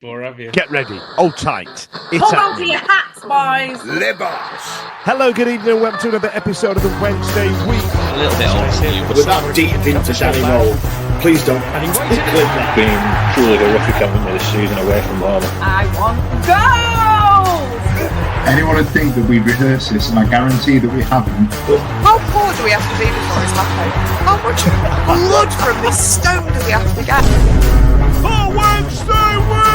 Or have you? Get ready. Hold tight. It's Hold on to your hats, boys. Libos. Hello, good evening, and welcome to another episode of the Wednesday week. A little bit old. With that deep into Danny Roll, please don't clip that. Been truly horrific, haven't we, this season away from home? I want goals. Anyone would think that we rehearse this, and I guarantee that we haven't. How poor do we have to be before it's happened? How much blood from this stone does he have to get? For Wednesday week!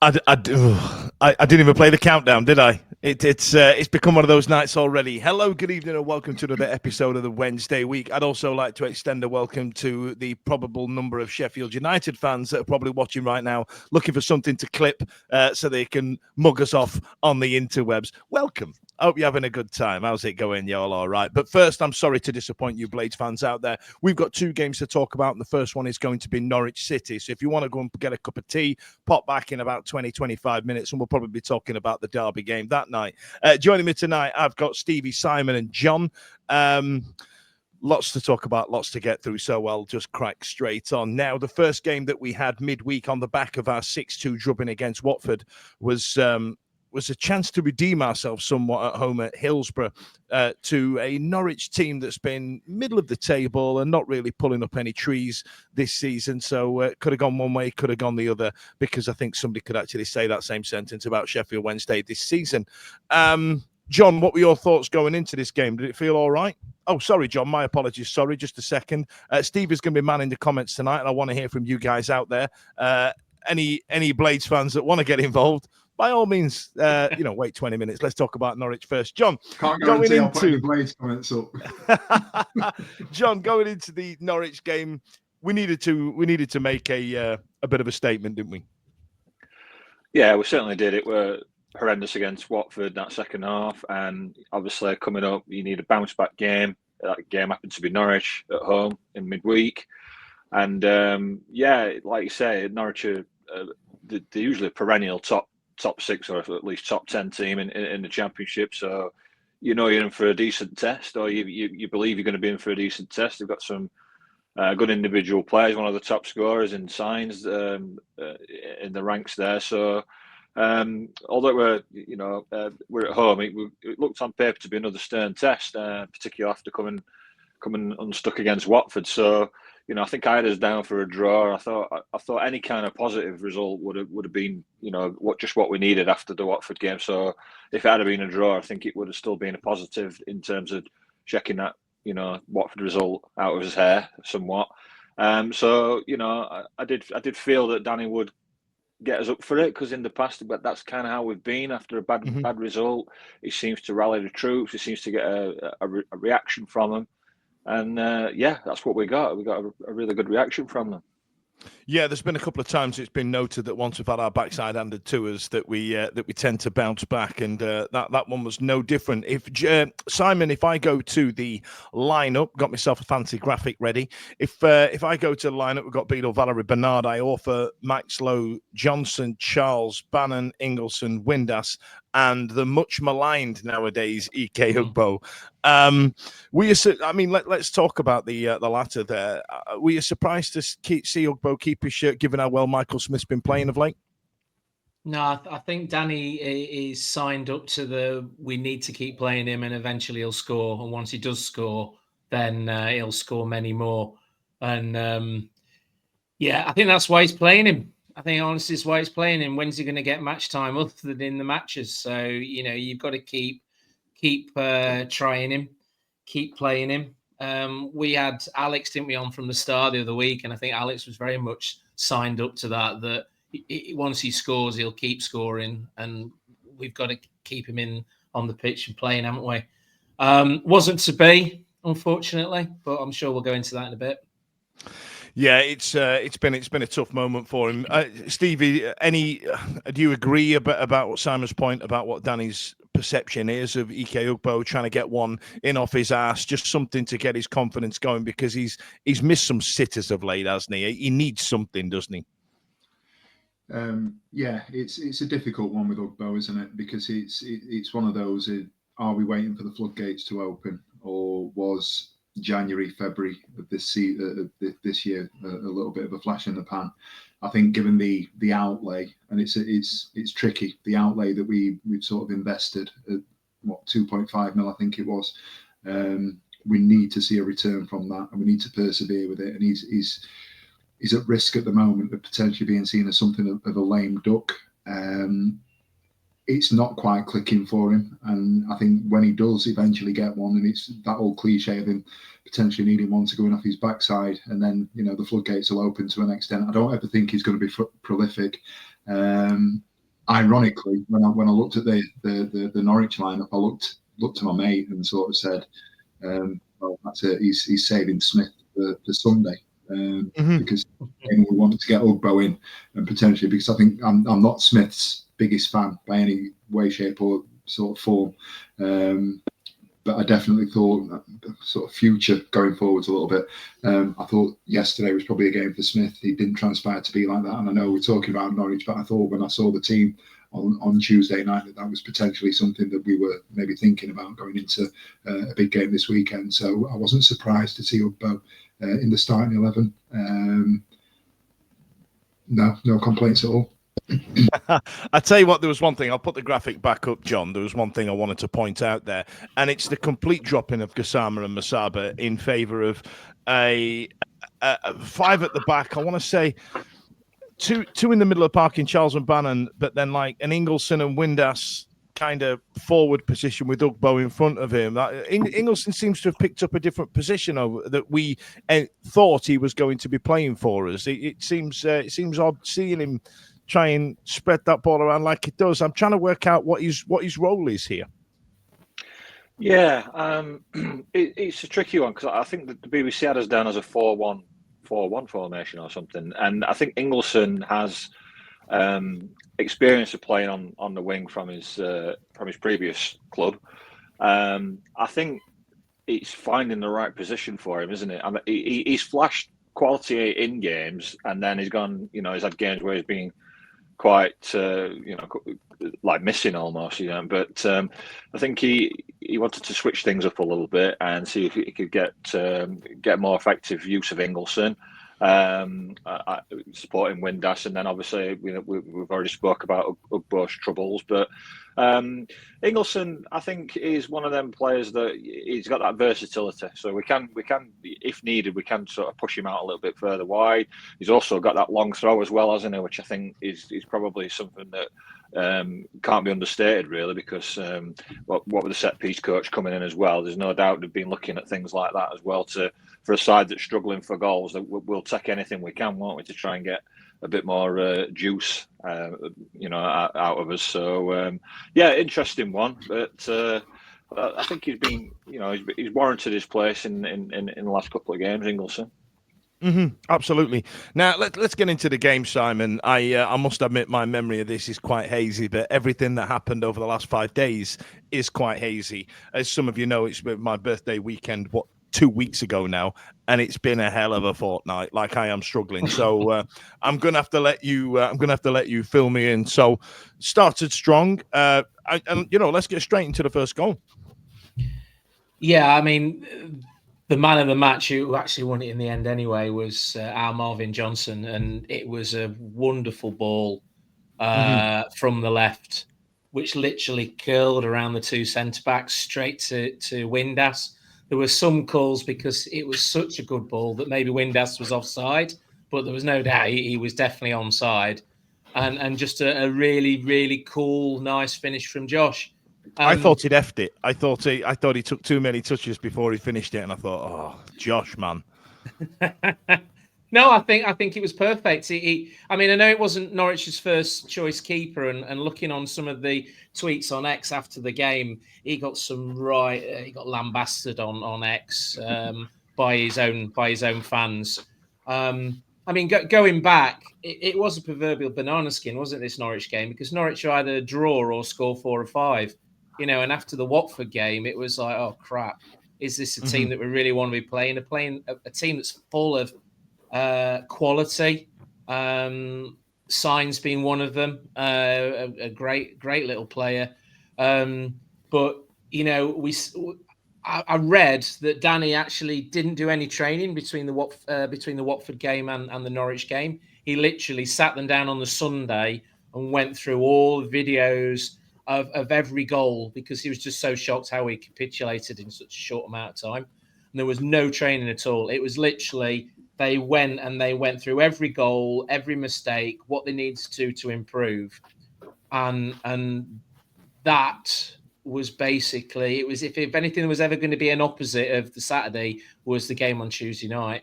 I didn't even play the countdown, did I? It's become one of those nights already. Hello, good evening, and welcome to another episode of the Wednesday week. I'd also like to extend a welcome to the probable number of Sheffield United fans that are probably watching right now, looking for something to clip so they can mug us off on the interwebs. Welcome. I hope you're having a good time. How's it going? Y'all all right? But first, I'm sorry to disappoint you Blades fans out there. We've got two games to talk about, and the first one is going to be Norwich City. So if you want to go and get a cup of tea, pop back in about 20, 25 minutes, and we'll probably be talking about the derby game that night. Joining me tonight, I've got Stevie, Simon, and John. Lots to talk about, lots to get through, so I'll just crack straight on. Now, the first game that we had midweek on the back of our 6-2 drubbing against Watford was a chance to redeem ourselves somewhat at home at Hillsborough to a Norwich team that's been middle of the table and not really pulling up any trees this season. So could have gone one way, could have gone the other, because I think somebody could actually say that same sentence about Sheffield Wednesday this season. John, what were your thoughts going into this game? Did it feel all right? Oh, sorry, John. My apologies. Sorry, just a second. Steve is going to be manning the comments tonight, and I want to hear from you guys out there. Any Blades fans that want to get involved, by all means, wait 20 minutes. Let's talk about Norwich first. John, Can't guarantee I'll put any Blades comments up. John, going into the Norwich game, we needed to make a bit of a statement, didn't we? Yeah, we certainly did. It were horrendous against Watford that second half, and obviously coming up, you need a bounce back game. That game happened to be Norwich at home in midweek, and like you say, Norwich are they're usually a perennial top 6 or at least top 10 team in the Championship. So you're in for a decent test, or you believe you're going to be in for a decent test. They've got some good individual players, one of the top scorers in signs in the ranks there. So although we're at home, it looked on paper to be another stern test, particularly after coming unstuck against Watford. So I think I had us down for a draw. I thought any kind of positive result would have been, what we needed after the Watford game. So if it had been a draw, I think it would have still been a positive in terms of checking that, Watford result out of his hair somewhat. I did feel that Danny would get us up for it, because in the past, but that's kind of how we've been after a bad result. He seems to rally the troops. He seems to get a reaction from them. And that's what we got. We got a really good reaction from them. Yeah, there's been a couple of times it's been noted that once we've had our backside handed to us, that we tend to bounce back, and that one was no different. If Simon, if I go to the lineup, got myself a fancy graphic ready. If I go to the lineup, we've got Beadle, Valerie, Bernard, Iorfa, Max Lowe, Johnson, Charles, Bannon, Ingleson, Windass, and the much maligned nowadays Ike Ugbo. Let's talk about the latter there. Were you surprised to see Ugbo keep his shirt, given how well Michael Smith's been playing of late? No, I think Danny is signed up to we need to keep playing him, and eventually he'll score. And once he does score, then he'll score many more. And I think that's why he's playing him. I think honestly, it's why he's playing him. When's he going to get match time other than in the matches? So you've got to keep trying him, keep playing him. We had Alex, didn't we, on from the start the other week, and I think Alex was very much signed up to that once he scores, he'll keep scoring, and we've got to keep him in on the pitch and playing, haven't we? Wasn't to be, unfortunately, but I'm sure we'll go into that in a bit. Yeah, it's been a tough moment for him. Stevie, do you agree about what Simon's point about what Danny's perception is of Ike Ugbo trying to get one in off his ass, just something to get his confidence going, because he's missed some sitters of late, hasn't he? He needs something, doesn't he? It's a difficult one with Ugbo, isn't it? Because it's one of those. Are we waiting for the floodgates to open, or was January, February of this year, a little bit of a flash in the pan. I think given the outlay, and it's tricky, the outlay that we've sort of invested at 2.5 mil, I think it was. We need to see a return from that, and we need to persevere with it. And he's at risk at the moment of potentially being seen as something of a lame duck. It's not quite clicking for him, and I think when he does eventually get one, and it's that old cliche of him potentially needing one to go in off his backside, and then the floodgates will open to an extent. I don't ever think he's going to be prolific. Ironically, when I looked at the Norwich lineup, I looked to my mate and sort of said, "Well, that's it. He's saving Smith for Sunday." Because we wanted to get Ugbo in, and potentially because I think I'm not Smith's biggest fan by any way, shape, or sort of form. But I definitely thought sort of future going forwards a little bit. I thought yesterday was probably a game for Smith. He didn't transpire to be like that. And I know we're talking about Norwich, but I thought when I saw the team on Tuesday night that was potentially something that we were maybe thinking about going into a big game this weekend. So I wasn't surprised to see Ugbo in the starting 11. No complaints at all. I tell you what, there was one thing. I'll put the graphic back up, John. There was one thing I wanted to point out there, and it's the complete dropping of Gassama and Masaba in favour of a five at the back. I want to say two in the middle of the park in Charles and Bannon, but then like an Ingleson and Windass kind of forward position with Ugbo in front of him. Ingleson seems to have picked up a different position that we thought he was going to be playing for us. It seems odd seeing him try and spread that ball around like it does. I'm trying to work out what his role is here. Yeah, it's a tricky one because I think that the BBC had us down as a 4-1 formation or something, and I think Ingleson has experience of playing on the wing from his previous club. I think it's finding the right position for him, isn't it? I mean, he's flashed quality in games, and then he's gone. He's had games where he's been quite like missing almost, but I think he wanted to switch things up a little bit and see if he could get more effective use of Ingleson, supporting Windass, and then obviously we've already spoke about Ugbo's troubles, but Ingleson I think is one of them players that he's got that versatility, so we can if needed we can sort of push him out a little bit further wide. He's also got that long throw as well, hasn't he, which I think is probably something that can't be understated really, because what with the set piece coach coming in as well, there's no doubt they've been looking at things like that as well for a side that's struggling for goals. That we'll take anything we can, won't we, to try and get a bit more juice out of us. So interesting one, but I think he's been he's warranted his place in the last couple of games, Ingleson. Absolutely. Now let's get into the game, Simon. I must admit my memory of this is quite hazy, but everything that happened over the last 5 days is quite hazy. As some of you know, it's my birthday weekend 2 weeks ago now, and it's been a hell of a fortnight. Like, I am struggling, so I'm gonna have to let you fill me in. So started strong, and let's get straight into the first goal. Yeah, I mean, the man of the match who actually won it in the end anyway was our Marvin Johnson, and it was a wonderful ball from the left, which literally curled around the two centre backs straight to Windass. There were some calls because it was such a good ball that maybe Windass was offside, but there was no doubt he was definitely onside. And just a really, really cool, nice finish from Josh. I thought he'd effed it. I thought he took too many touches before he finished it, and I thought, oh, Josh, man. No, I think it was perfect. I know it wasn't Norwich's first choice keeper, and looking on some of the tweets on X after the game, he got he got lambasted on X by his own fans. Going back, it was a proverbial banana skin, wasn't it, this Norwich game? Because Norwich either draw or score 4 or 5. And after the Watford game, it was like, oh crap, is this a team that we really want to be playing? A team that's full of quality, Signs being one of them, a great little player. But I read that Danny actually didn't do any training between the Watford game and the Norwich game. He literally sat them down on the Sunday and went through all the videos of every goal because he was just so shocked how he capitulated in such a short amount of time. And there was no training at all. It was literally they went through every goal, every mistake, what they needed to do to improve, and that was basically it was if anything was ever going to be an opposite of the Saturday was the game on Tuesday night,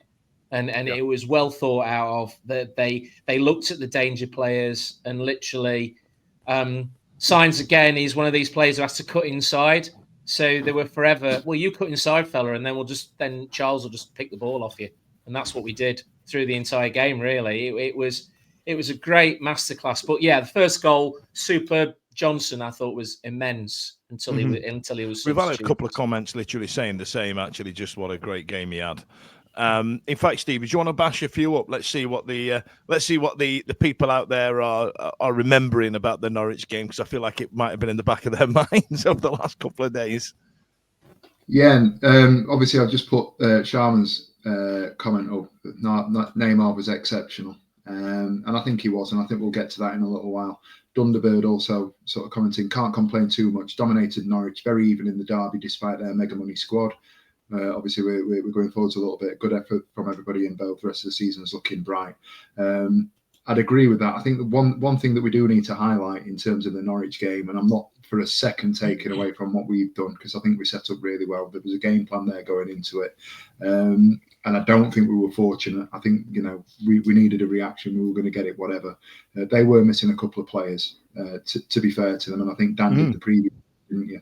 and it was well thought out of that they looked at the danger players and literally Signs again he's one of these players who has to cut inside, so they were forever you cut inside fella and then Charles will just pick the ball off you, and that's what we did through the entire game. Really it was a great masterclass. But yeah, the first goal, superb. Johnson, I thought, was immense until he was. We've had a couple of comments literally saying the same. Actually, just what a great game he had. In fact, Steve, do you want to bash a few up? Let's see what the people out there are remembering about the Norwich game, because I feel like it might have been in the back of their minds over the last couple of days. Yeah, obviously I've just put Sharman's comment up. Neymar was exceptional, and I think he was, and I think we'll get to that in a little while. Dunderbird also sort of commenting, can't complain too much. Dominated Norwich, very even in the derby despite their mega money squad. Obviously, we're going forward to a little bit. Good effort from everybody in both. The rest of the season is looking bright. I'd agree with that. I think the one thing that we do need to highlight in terms of the Norwich game, and I'm not for a second taking away from what we've done, because I think we set up really well. There was a game plan there going into it. And I don't think we were fortunate. I think, we needed a reaction. We were going to get it, whatever. They were missing a couple of players, to be fair to them. And I think Dan did the preview, didn't you,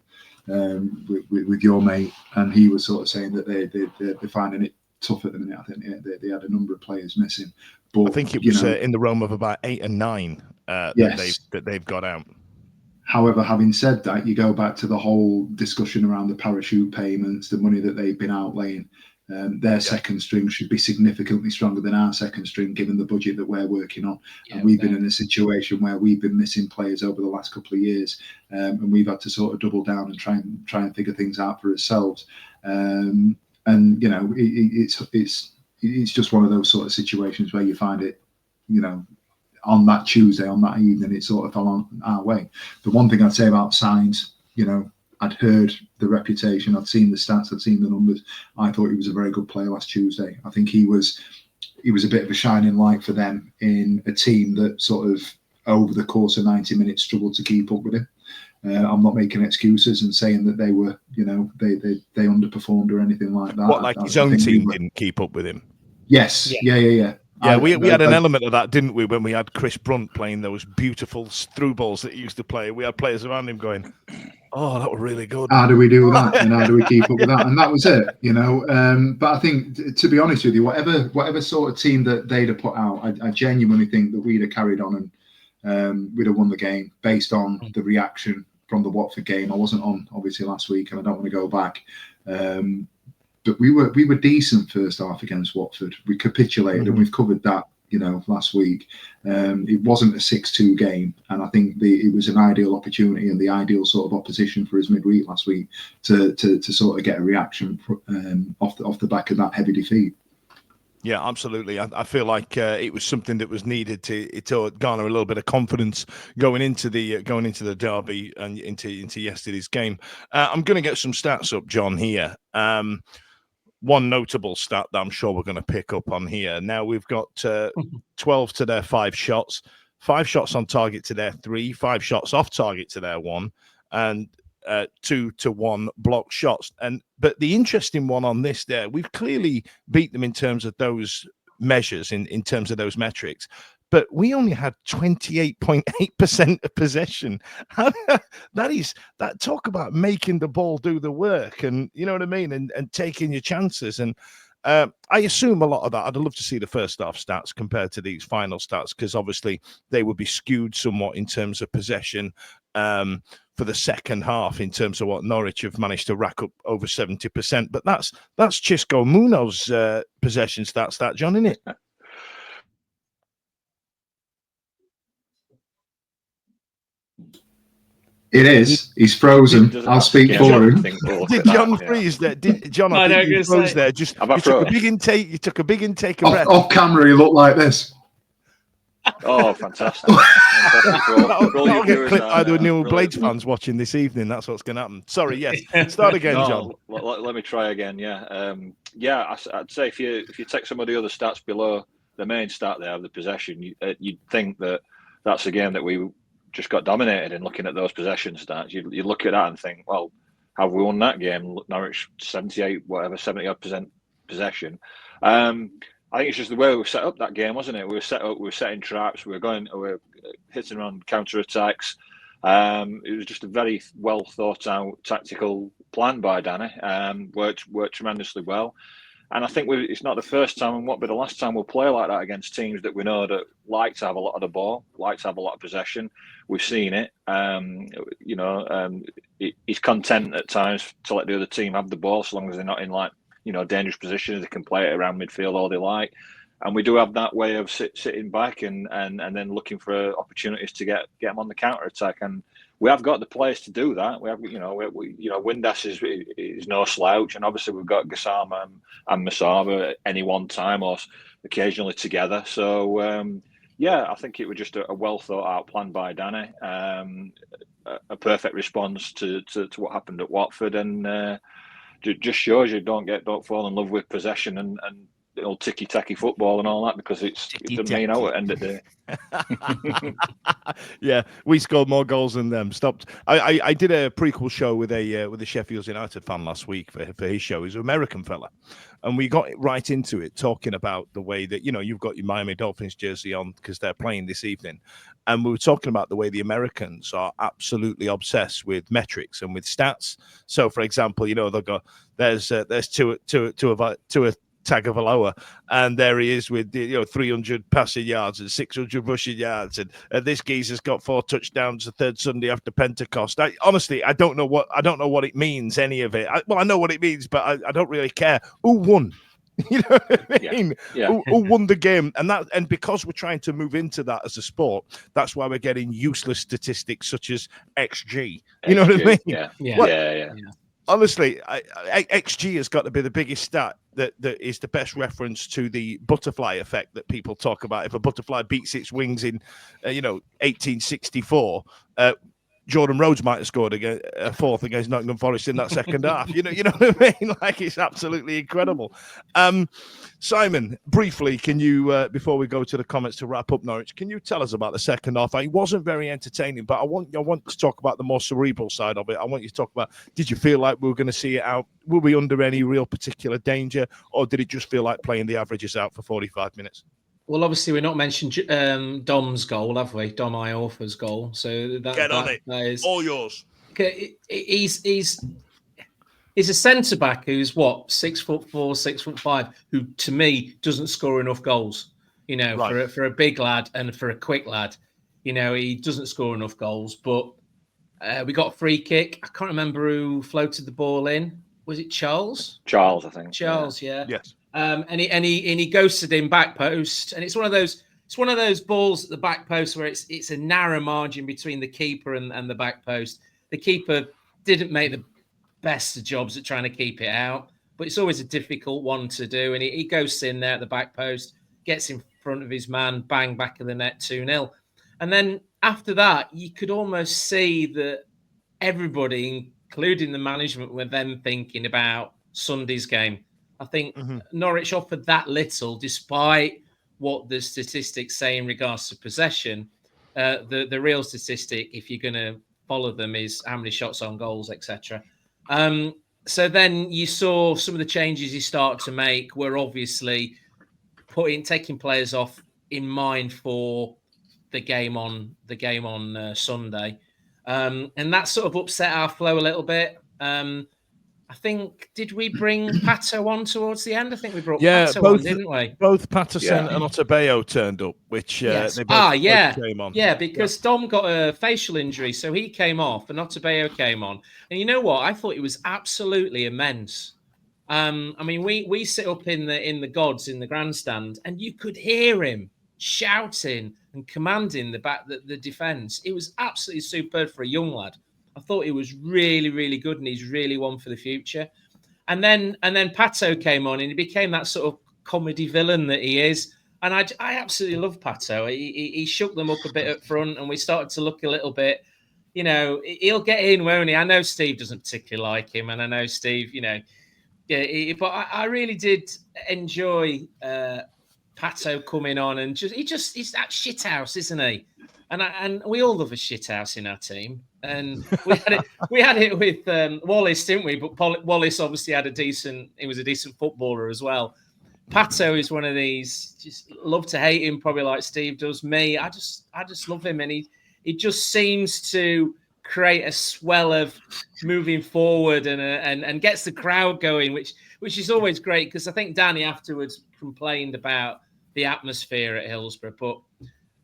with your mate. And he was sort of saying that they're finding it tough at the minute. I think they had a number of players missing. But I think it was in the realm of about 8 and 9 that they've got out. However, having said that, you go back to the whole discussion around the parachute payments, the money that they've been outlaying. Their second string should be significantly stronger than our second string, given the budget that we're working on. And we've been in a situation where we've been missing players over the last couple of years, and we've had to sort of double down and try and figure things out for ourselves. It's just one of those sort of situations where you find it, on that Tuesday, on that evening, it sort of fell on our way. The one thing I'd say about Signs, I'd heard the reputation, I'd seen the stats, I'd seen the numbers. I thought he was a very good player last Tuesday. I think he was a bit of a shining light for them in a team that sort of over the course of 90 minutes struggled to keep up with him. I'm not making excuses and saying that they were, they underperformed or anything like that. What, like his own team didn't keep up with him? Yes. Yeah. Yeah, we had an element of that, didn't we, when we had Chris Brunt playing those beautiful through balls that he used to play. We had players around him going, oh, that was really good. How do we do that? And how do we keep up with that? And that was it, But I think, to be honest with you, whatever sort of team that they'd have put out, I genuinely think that we'd have carried on and we'd have won the game based on the reaction from the Watford game. I wasn't on, obviously, last week, and I don't want to go back. But we were decent first half against Watford. We capitulated, and we've covered that, last week. It wasn't a 6-2 game, and I think it was an ideal opportunity and the ideal sort of opposition for us midweek last week to sort of get a reaction off the back of that heavy defeat. Yeah, absolutely. I feel like it was something that was needed to garner a little bit of confidence going into the derby and into yesterday's game. I'm going to get some stats up, John, here. One notable stat that I'm sure we're going to pick up on here. Now we've got 12 to their 5 shots, 5 shots on target to their 3, 5 shots off target to their 1, and 2 to 1 block shots. But the interesting one on this there, we've clearly beat them in terms of those measures, in terms of those metrics. But we only had 28.8% of possession. That talk about making the ball do the work, and you know what I mean, and taking your chances. And I assume a lot of that, I'd love to see the first half stats compared to these final stats, because obviously they would be skewed somewhat in terms of possession for the second half, in terms of what Norwich have managed to rack up over 70%. But that's Chisco Muno's possession stats, that, John, isn't it? It is. He's frozen. I'll speak for him. Did John freeze there? John, I think you froze there. Just you took a big intake. You took a big intake of breath. Off camera, he looked like this. Oh, fantastic! That'll get clipped by the new Blades fans watching this evening. That's what's going to happen. Sorry, yes. Start again, John. Let me try again. Yeah, I'd say if you take some of the other stats below the main stat there of the possession, you'd think that's a game that we just got dominated in. Looking at those possession stats, you look at that and think, well, have we won that game? Norwich 70% possession. I think it's just the way we set up that game, wasn't it? We were setting traps. We were hitting on counter attacks. It was just a very well thought out tactical plan by Danny. Worked tremendously well. And I think it's not the first time and won't be the last time we'll play like that against teams that we know that like to have a lot of the ball, like to have a lot of possession. We've seen it. He's content at times to let the other team have the ball so long as they're not in dangerous positions. They can play it around midfield all they like. And we do have that way of sitting back and then looking for opportunities to get them on the counter attack. And we have got the players to do that. We have, Windass is no slouch, and obviously we've got Gassama and Masaba at any one time or occasionally together. So I think it was just a well thought out plan by Danny. A perfect response to what happened at Watford, and just shows you don't fall in love with possession and old ticky-tacky football and all that, because it doesn't mean out at the end of the day. Yeah, we scored more goals than them. Stopped. I did a prequel show with a Sheffield United fan last week for his show. He's an American fella, and we got right into it, talking about the way that you've got your Miami Dolphins jersey on because they're playing this evening, and we were talking about the way the Americans are absolutely obsessed with metrics and with stats. So, for example, they've got there's two Tagovailoa, and there he is with 300 passing yards and 600 rushing yards, and this geezer's got 4 touchdowns the third Sunday after Pentecost. Honestly, I don't know what it means, any of it. I know what it means, but I don't really care who won. You know what I mean? Yeah. Who won the game? And because we're trying to move into that as a sport, that's why we're getting useless statistics such as XG. You know what I mean? Yeah. Honestly, XG has got to be the biggest stat that is the best reference to the butterfly effect that people talk about. If a butterfly beats its wings in, 1864, Jordan Rhodes might have scored a fourth against Nottingham Forest in that second half. You know what I mean? Like, it's absolutely incredible. Simon, briefly, can you, before we go to the comments to wrap up Norwich, can you tell us about the second half? It wasn't very entertaining, but I want to talk about the more cerebral side of it. I want you to talk about, did you feel like we were going to see it out? Were we under any real particular danger, or did it just feel like playing the averages out for 45 minutes? Well, obviously, we're not mentioned Dom's goal, have we? Dom Iorfa's goal. So Get on it. That is all yours. Okay, he's a centre back who's 6'4", 6'5", who to me doesn't score enough goals. Right. for a big lad and for a quick lad, he doesn't score enough goals. But we got a free kick. I can't remember who floated the ball in. Was it Charles? Charles, I think. Charles, yeah. Yes. And he ghosted him back post, and it's one of those balls at the back post where it's a narrow margin between the keeper and the back post. The keeper didn't make the best of jobs at trying to keep it out, but it's always a difficult one to do. And he goes in there at the back post, gets in front of his man, bang, back of the net, 2-0. And then after that, you could almost see that everybody, including the management, were then thinking about Sunday's game. I think Norwich offered that little, despite what the statistics say in regards to possession. The real statistic, if you're going to follow them, is how many shots on goals, etc. So then you saw some of the changes he started to make were obviously taking players off in mind for the game on Sunday, and that sort of upset our flow a little bit. I think, did we bring Pato on towards the end? I think we brought Pato on, didn't we? Both Patterson and Otabeo turned up, which yes. they both came on. Yeah, because Dom got a facial injury, so he came off and Otabeo came on. And you know what? I thought it was absolutely immense. We sit up in the gods in the grandstand, and you could hear him shouting and commanding the defence. It was absolutely superb for a young lad. I thought he was really, really good, and he's really one for the future. And then Pato came on, and he became that sort of comedy villain that he is. And I absolutely love Pato. He shook them up a bit up front, and we started to look a little bit, he'll get in, won't he? I know Steve doesn't particularly like him, and I know Steve, but I really did enjoy Pato coming on, and he's that shithouse, isn't he? And we all love a shithouse in our team, and we had it with Wallace, didn't we? But Wallace obviously he was a decent footballer as well. Pato is one of these, just love to hate him, probably like Steve does me. I just love him, and he just seems to create a swell of moving forward and gets the crowd going, which is always great, because I think Danny afterwards complained about the atmosphere at Hillsborough, but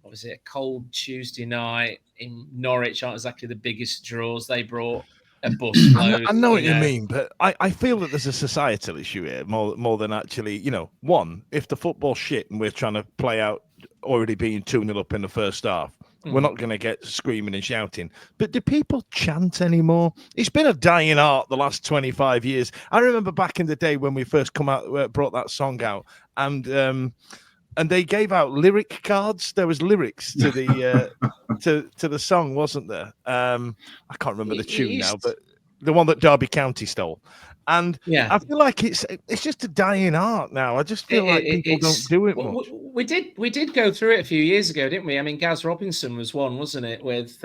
obviously a cold Tuesday night in Norwich aren't exactly the biggest draws. They brought a bus load. I know what you mean, but I feel that there's a societal issue here more than actually, one, if the football's shit and we're trying to play out already being 2-0 up in the first half, we're not going to get screaming and shouting. But do people chant anymore? It's been a dying art the last 25 years. I remember back in the day when we first brought that song out, and they gave out lyric cards. There was lyrics to the to the song, wasn't there? I can't remember the tune now, but the one that Derby County stole. And I feel like it's just a dying art now. I just feel like people don't do it much. We did go through it a few years ago, didn't we? I mean, Gaz Robinson was one, wasn't it, with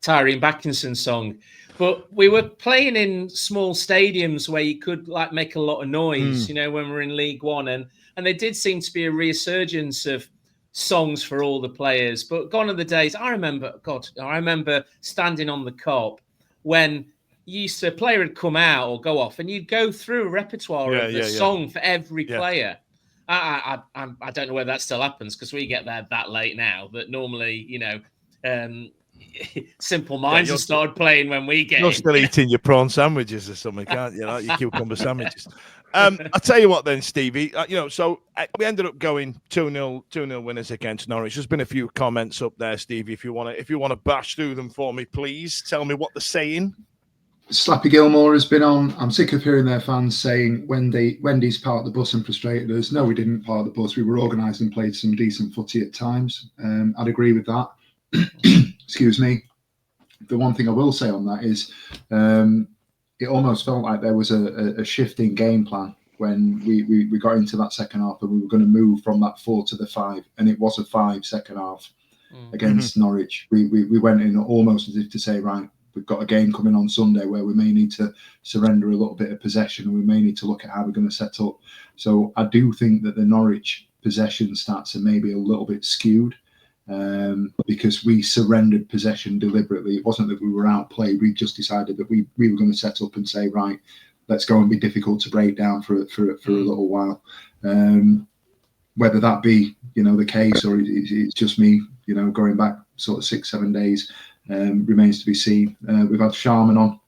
Tyrone Backinson's song. But we were playing in small stadiums where you could make a lot of noise, when we were in League One, and there did seem to be a resurgence of songs for all the players. But gone are the days. I remember standing on the Kop when a player would come out or go off, and you'd go through a repertoire of the song for every player. I don't know whether that still happens, because we get there that late now. But normally, Simple Minds have started playing when we get. You're still eating your prawn sandwiches or something, can't you? Like your cucumber sandwiches. I'll tell you what then, Stevie. So we ended up going 2-0 winners against Norwich. There's been a few comments up there, Stevie. If you want to bash through them for me, please tell me what they're saying. Slappy Gilmore has been on. I'm sick of hearing their fans saying Wendy's parked the bus and frustrated us. No, we didn't park the bus. We were organised and played some decent footy at times. I'd agree with that. Excuse me. The one thing I will say on that is it almost felt like there was a shifting game plan when we got into that second half, and we were going to move from that 4 to the 5, and it was a 5 second half against Norwich. We went in almost as if to say, right, we've got a game coming on Sunday where we may need to surrender a little bit of possession, and we may need to look at how we're going to set up. So I do think that the Norwich possession stats are maybe a little bit skewed because we surrendered possession deliberately. It wasn't that we were outplayed. We just decided that we were going to set up and say, right, let's go and be difficult to break down for a little while. Whether that be, the case, or it's just me, going back sort of 6-7 days, remains to be seen. We've had Sharman on,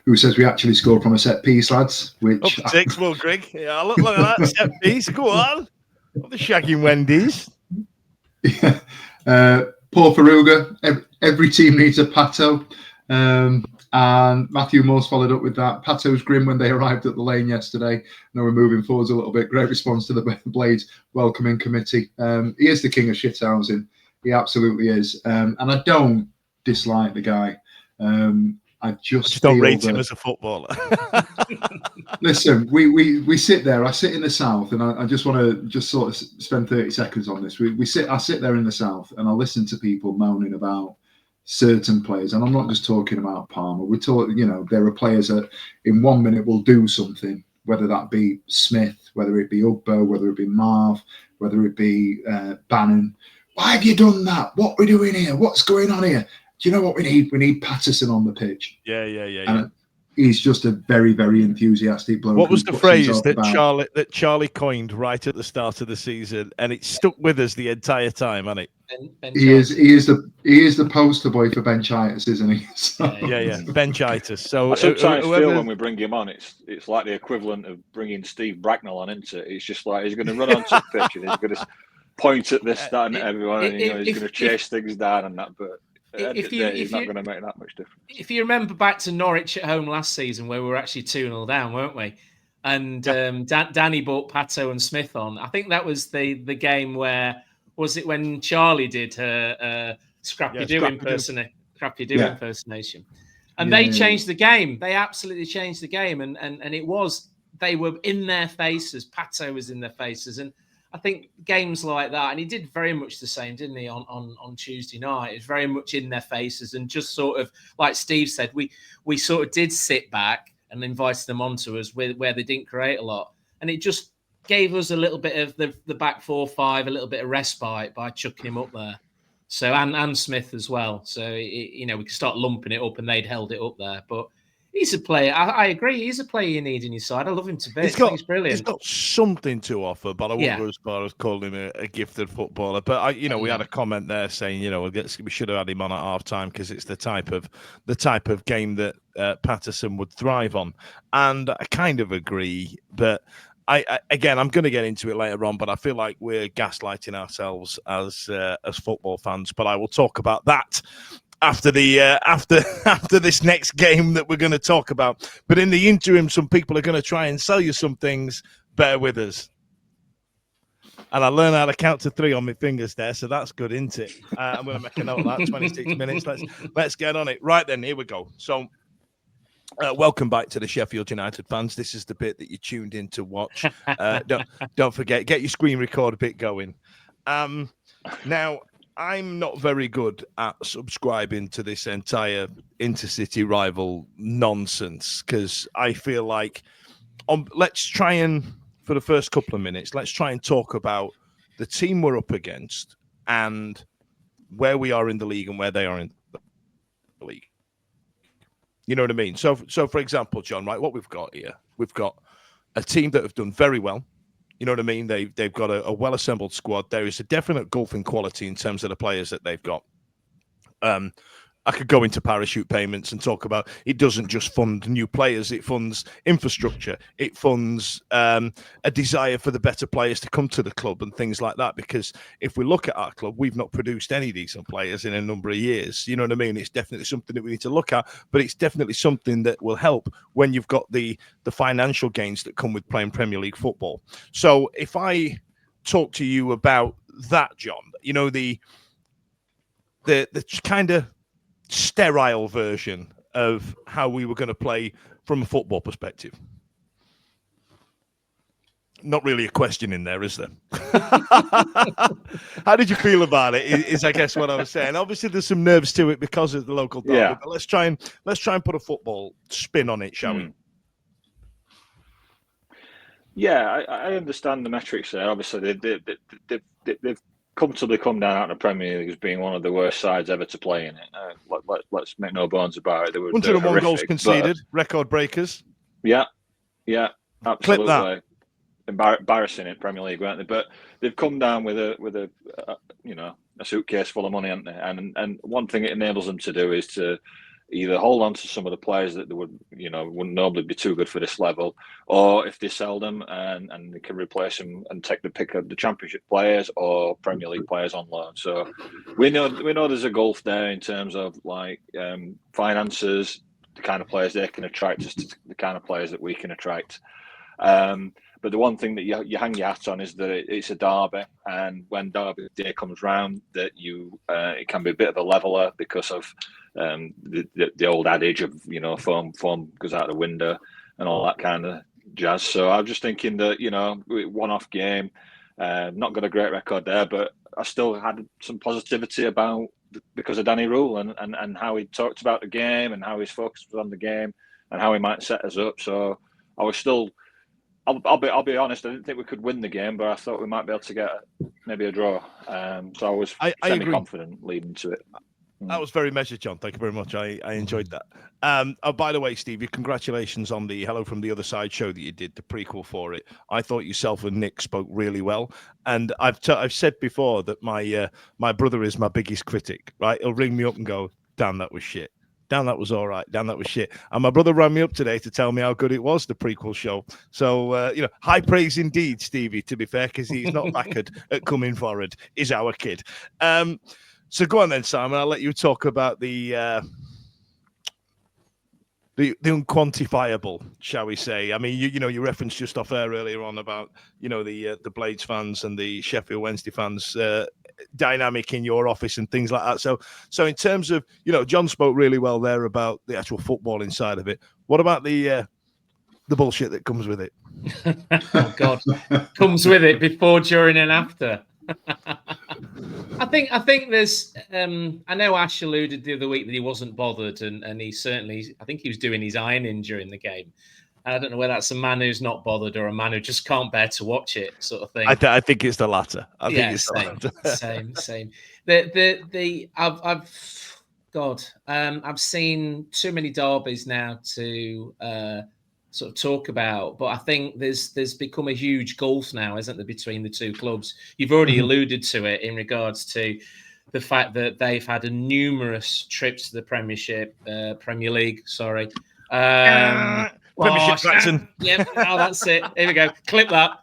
who says we actually scored from a set piece, lads. Which up 6, Will Grigg. Yeah, look at that set piece. Go on. The shagging Wendy's. Yeah. Paul Faruga. Every team needs a Pato. And Matthew Morse followed up with that. Pato's grin when they arrived at the lane yesterday. Now we're moving forwards a little bit. Great response to the Blades welcoming committee. He is the king of shithousing. He absolutely is. And I don't dislike the guy. I just don't rate him as a footballer. Listen, we sit there. I sit in the south, and I just want to just sort of spend 30 seconds on this. I sit there in the south, and I listen to people moaning about certain players, and I'm not just talking about Palmer. We're talking, there are players that in 1 minute will do something, whether that be Smith, whether it be Ugbo, whether it be Marv, whether it be Bannon. Why have you done that? What are we doing here? What's going on here? Do you know what we need? We need Patterson on the pitch. Yeah. And he's just a very, very enthusiastic bloke. What was the phrase that Charlie coined right at the start of the season, and it stuck with us the entire time, hasn't it? He is the poster boy for benchitis, isn't he? So. Yeah, benchitis. So I sometimes feel when we bring him on, it's like the equivalent of bringing Steve Bracknell on, isn't it? It's just like he's going to run onto the pitch and he's going to point at this, that, and everyone, and he's going to chase things down and that. But he's not going to make that much difference. If you remember back to Norwich at home last season, where we were actually 2-0 down, weren't we? And Danny brought Pato and Smith on. I think that was the game where, was it when Charlie did her Scrappy Doo impersonation? And they changed the game. They absolutely changed the game. And it was, they were in their faces. Pato was in their faces. And I think games like that, and he did very much the same, didn't he, on Tuesday night? It was very much in their faces and just sort of, like Steve said, we sort of did sit back and invited them onto us where they didn't create a lot. And it just gave us a little bit of the back 4-5, a little bit of respite by chucking him up there. So, and Smith as well. So, we could start lumping it up and they'd held it up there. But he's a player. I agree. He's a player you need in your side. I love him to bits. He's brilliant. He's got something to offer, but I wouldn't go as far as calling him a gifted footballer. But we had a comment there saying, we should have had him on at half time because it's the type of game that Patterson would thrive on. And I kind of agree, but I'm going to get into it later on, but I feel like we're gaslighting ourselves as football fans. But I will talk about that after this next game that we're going to talk about. But in the interim, some people are going to try and sell you some things. Bear with us. And I learned how to count to 3 on my fingers there, so that's good, isn't it? I'm going to make a note of that. 26 minutes. Let's get on it. Right then, here we go. So. Welcome back to the Sheffield United fans. This is the bit that you tuned in to watch. Don't forget, get your screen record bit going. Now, I'm not very good at subscribing to this entire intercity rival nonsense because I feel like let's try and, for the first couple of minutes, let's try and talk about the team we're up against and where we are in the league and where they are in the league. You know what I mean? So for example, John, right, what we've got here, we've got a team that have done very well. You know what I mean? They've got a well-assembled squad. There is a definite gulf in quality in terms of the players that they've got. I could go into parachute payments and talk about it doesn't just fund new players, it funds infrastructure, it funds a desire for the better players to come to the club and things like that. Because if we look at our club, we've not produced any decent players in a number of years. You know what I mean? It's definitely something that we need to look at, but it's definitely something that will help when you've got the financial gains that come with playing Premier League football. So if I talk to you about that, John, the kind of sterile version of how we were going to play from a football perspective. Not really a question in there, is there? How did you feel about it? Is I guess what I was saying. Obviously, there's some nerves to it because of the local derby. Yeah. But let's try and put a football spin on it, shall we? Yeah, I understand the metrics there. Obviously, they've comfortably come down out of the Premier League as being one of the worst sides ever to play in it. Let's make no bones about it. They were 101 goals conceded, record breakers. Yeah, absolutely. Clip that. Embarrassing in Premier League, weren't they? But they've come down with a suitcase full of money, haven't they? And one thing it enables them to do is to either hold on to some of the players that they wouldn't normally be too good for this level, or if they sell them and they can replace them and take the pick of the Championship players or Premier League players on loan. So we know there's a gulf there in terms of finances, the kind of players they can attract, just the kind of players that we can attract. But the one thing that you hang your hat on is that it's a derby, and when derby day comes round, that it can be a bit of a leveler because of the old adage of form goes out the window and all that kind of jazz. So I'm just thinking that one-off game, not got a great record there, but I still had some positivity about because of Danny Rule and how he talked about the game and how his focus was on the game and how he might set us up. So I was still. I'll be honest. I didn't think we could win the game, but I thought we might be able to get maybe a draw. So I was semi-confident leading to it. That was very measured, John. Thank you very much. I enjoyed that. By the way, Stevie, congratulations on the Hello from the Other Side show that you did, the prequel for it. I thought yourself and Nick spoke really well. And I've said before that my brother is my biggest critic, right? He'll ring me up and go, "Damn, that was shit. Damn, that was all right. Damn, that was shit." And my brother rang me up today to tell me how good it was, the prequel show. So, high praise indeed, Stevie, to be fair, because he's not back at coming forward, is our kid. So go on then, Simon. I'll let you talk about the unquantifiable, shall we say? I mean, you referenced just off air earlier on about the Blades fans and the Sheffield Wednesday fans dynamic in your office and things like that. So in terms of John spoke really well there about the actual footballing side of it. What about the bullshit that comes with it? Oh God, comes with it before, during, and after. I think there's. I know Ash alluded the other week that he wasn't bothered, and he certainly. I think he was doing his ironing during the game. And I don't know whether that's a man who's not bothered or a man who just can't bear to watch it, sort of thing. I think it's the latter. Same. I've seen too many derbies now to sort of talk about, but I think there's become a huge gulf now, isn't there, between the two clubs? You've already alluded to it in regards to the fact that they've had numerous trips to the Premier League. Sorry. Premiership Jackson. Yep. Oh, that's it. Here we go. Clip that,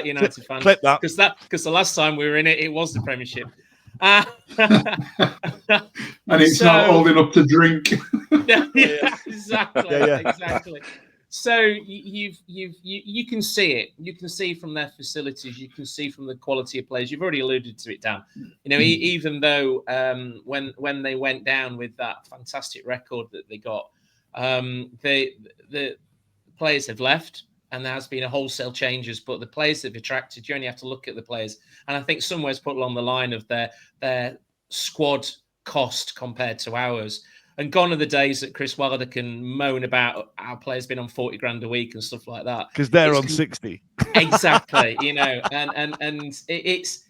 United fans. Clip that. Because the last time we were in it, it was the Premiership. And it's not old enough to drink. Exactly. So you can see it. You can see from their facilities. You can see from the quality of players. You've already alluded to it, Dan. Even though when they went down with that fantastic record that they got, the players have left, and there has been a wholesale changes. But the players they've attracted, you only have to look at the players, and I think somewhere's put along the line of their squad cost compared to ours. And gone are the days that Chris Wilder can moan about our players being on 40 grand a week and stuff like that. Because they're on 60. Exactly, and it's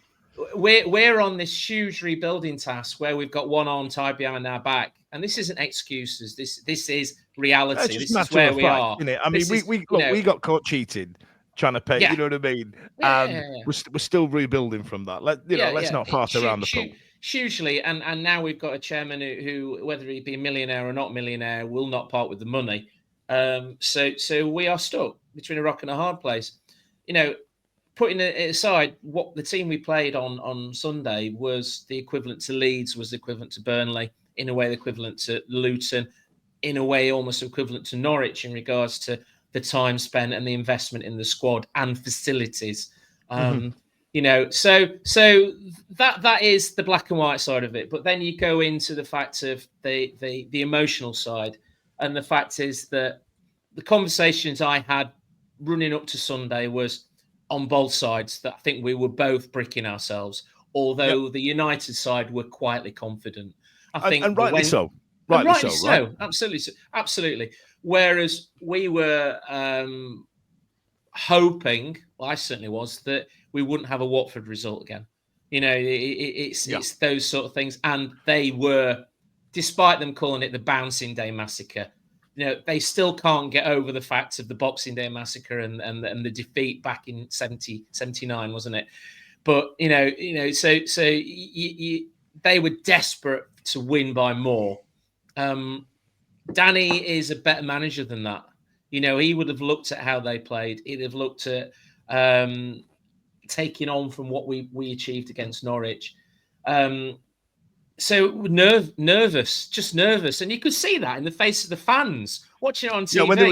we're on this huge rebuilding task where we've got one arm tied behind our back. And this isn't excuses. This is reality. This is where we are. Isn't it? I mean, we got caught cheating, trying to pay. Yeah. You know what I mean? And we're still rebuilding from that. Let's not pass around the pool. Hugely, and now we've got a chairman who, whether he be a millionaire or not millionaire, will not part with the money. So we are stuck between a rock and a hard place. Putting it aside, what the team we played on Sunday was the equivalent to Leeds, was the equivalent to Burnley, in a way the equivalent to Luton, in a way almost equivalent to Norwich in regards to the time spent and the investment in the squad and facilities. So that is the black and white side of it. But then you go into the fact of the emotional side, and the fact is that the conversations I had running up to Sunday was on both sides that I think we were both bricking ourselves, although the United side were quietly confident. I think, and rightly so. Rightly so. Absolutely. Whereas we were hoping, well, I certainly was, that we wouldn't have a Watford result again. It's those sort of things. And they were, despite them calling it the Bouncing Day Massacre, they still can't get over the fact of the Boxing Day Massacre and the defeat back in 79, wasn't it? But, so they were desperate to win by more. Danny is a better manager than that. He would have looked at how they played. He'd have looked at taking on from what we achieved against Norwich. So nervous, and you could see that in the face of the fans watching it on TV. Yeah, when they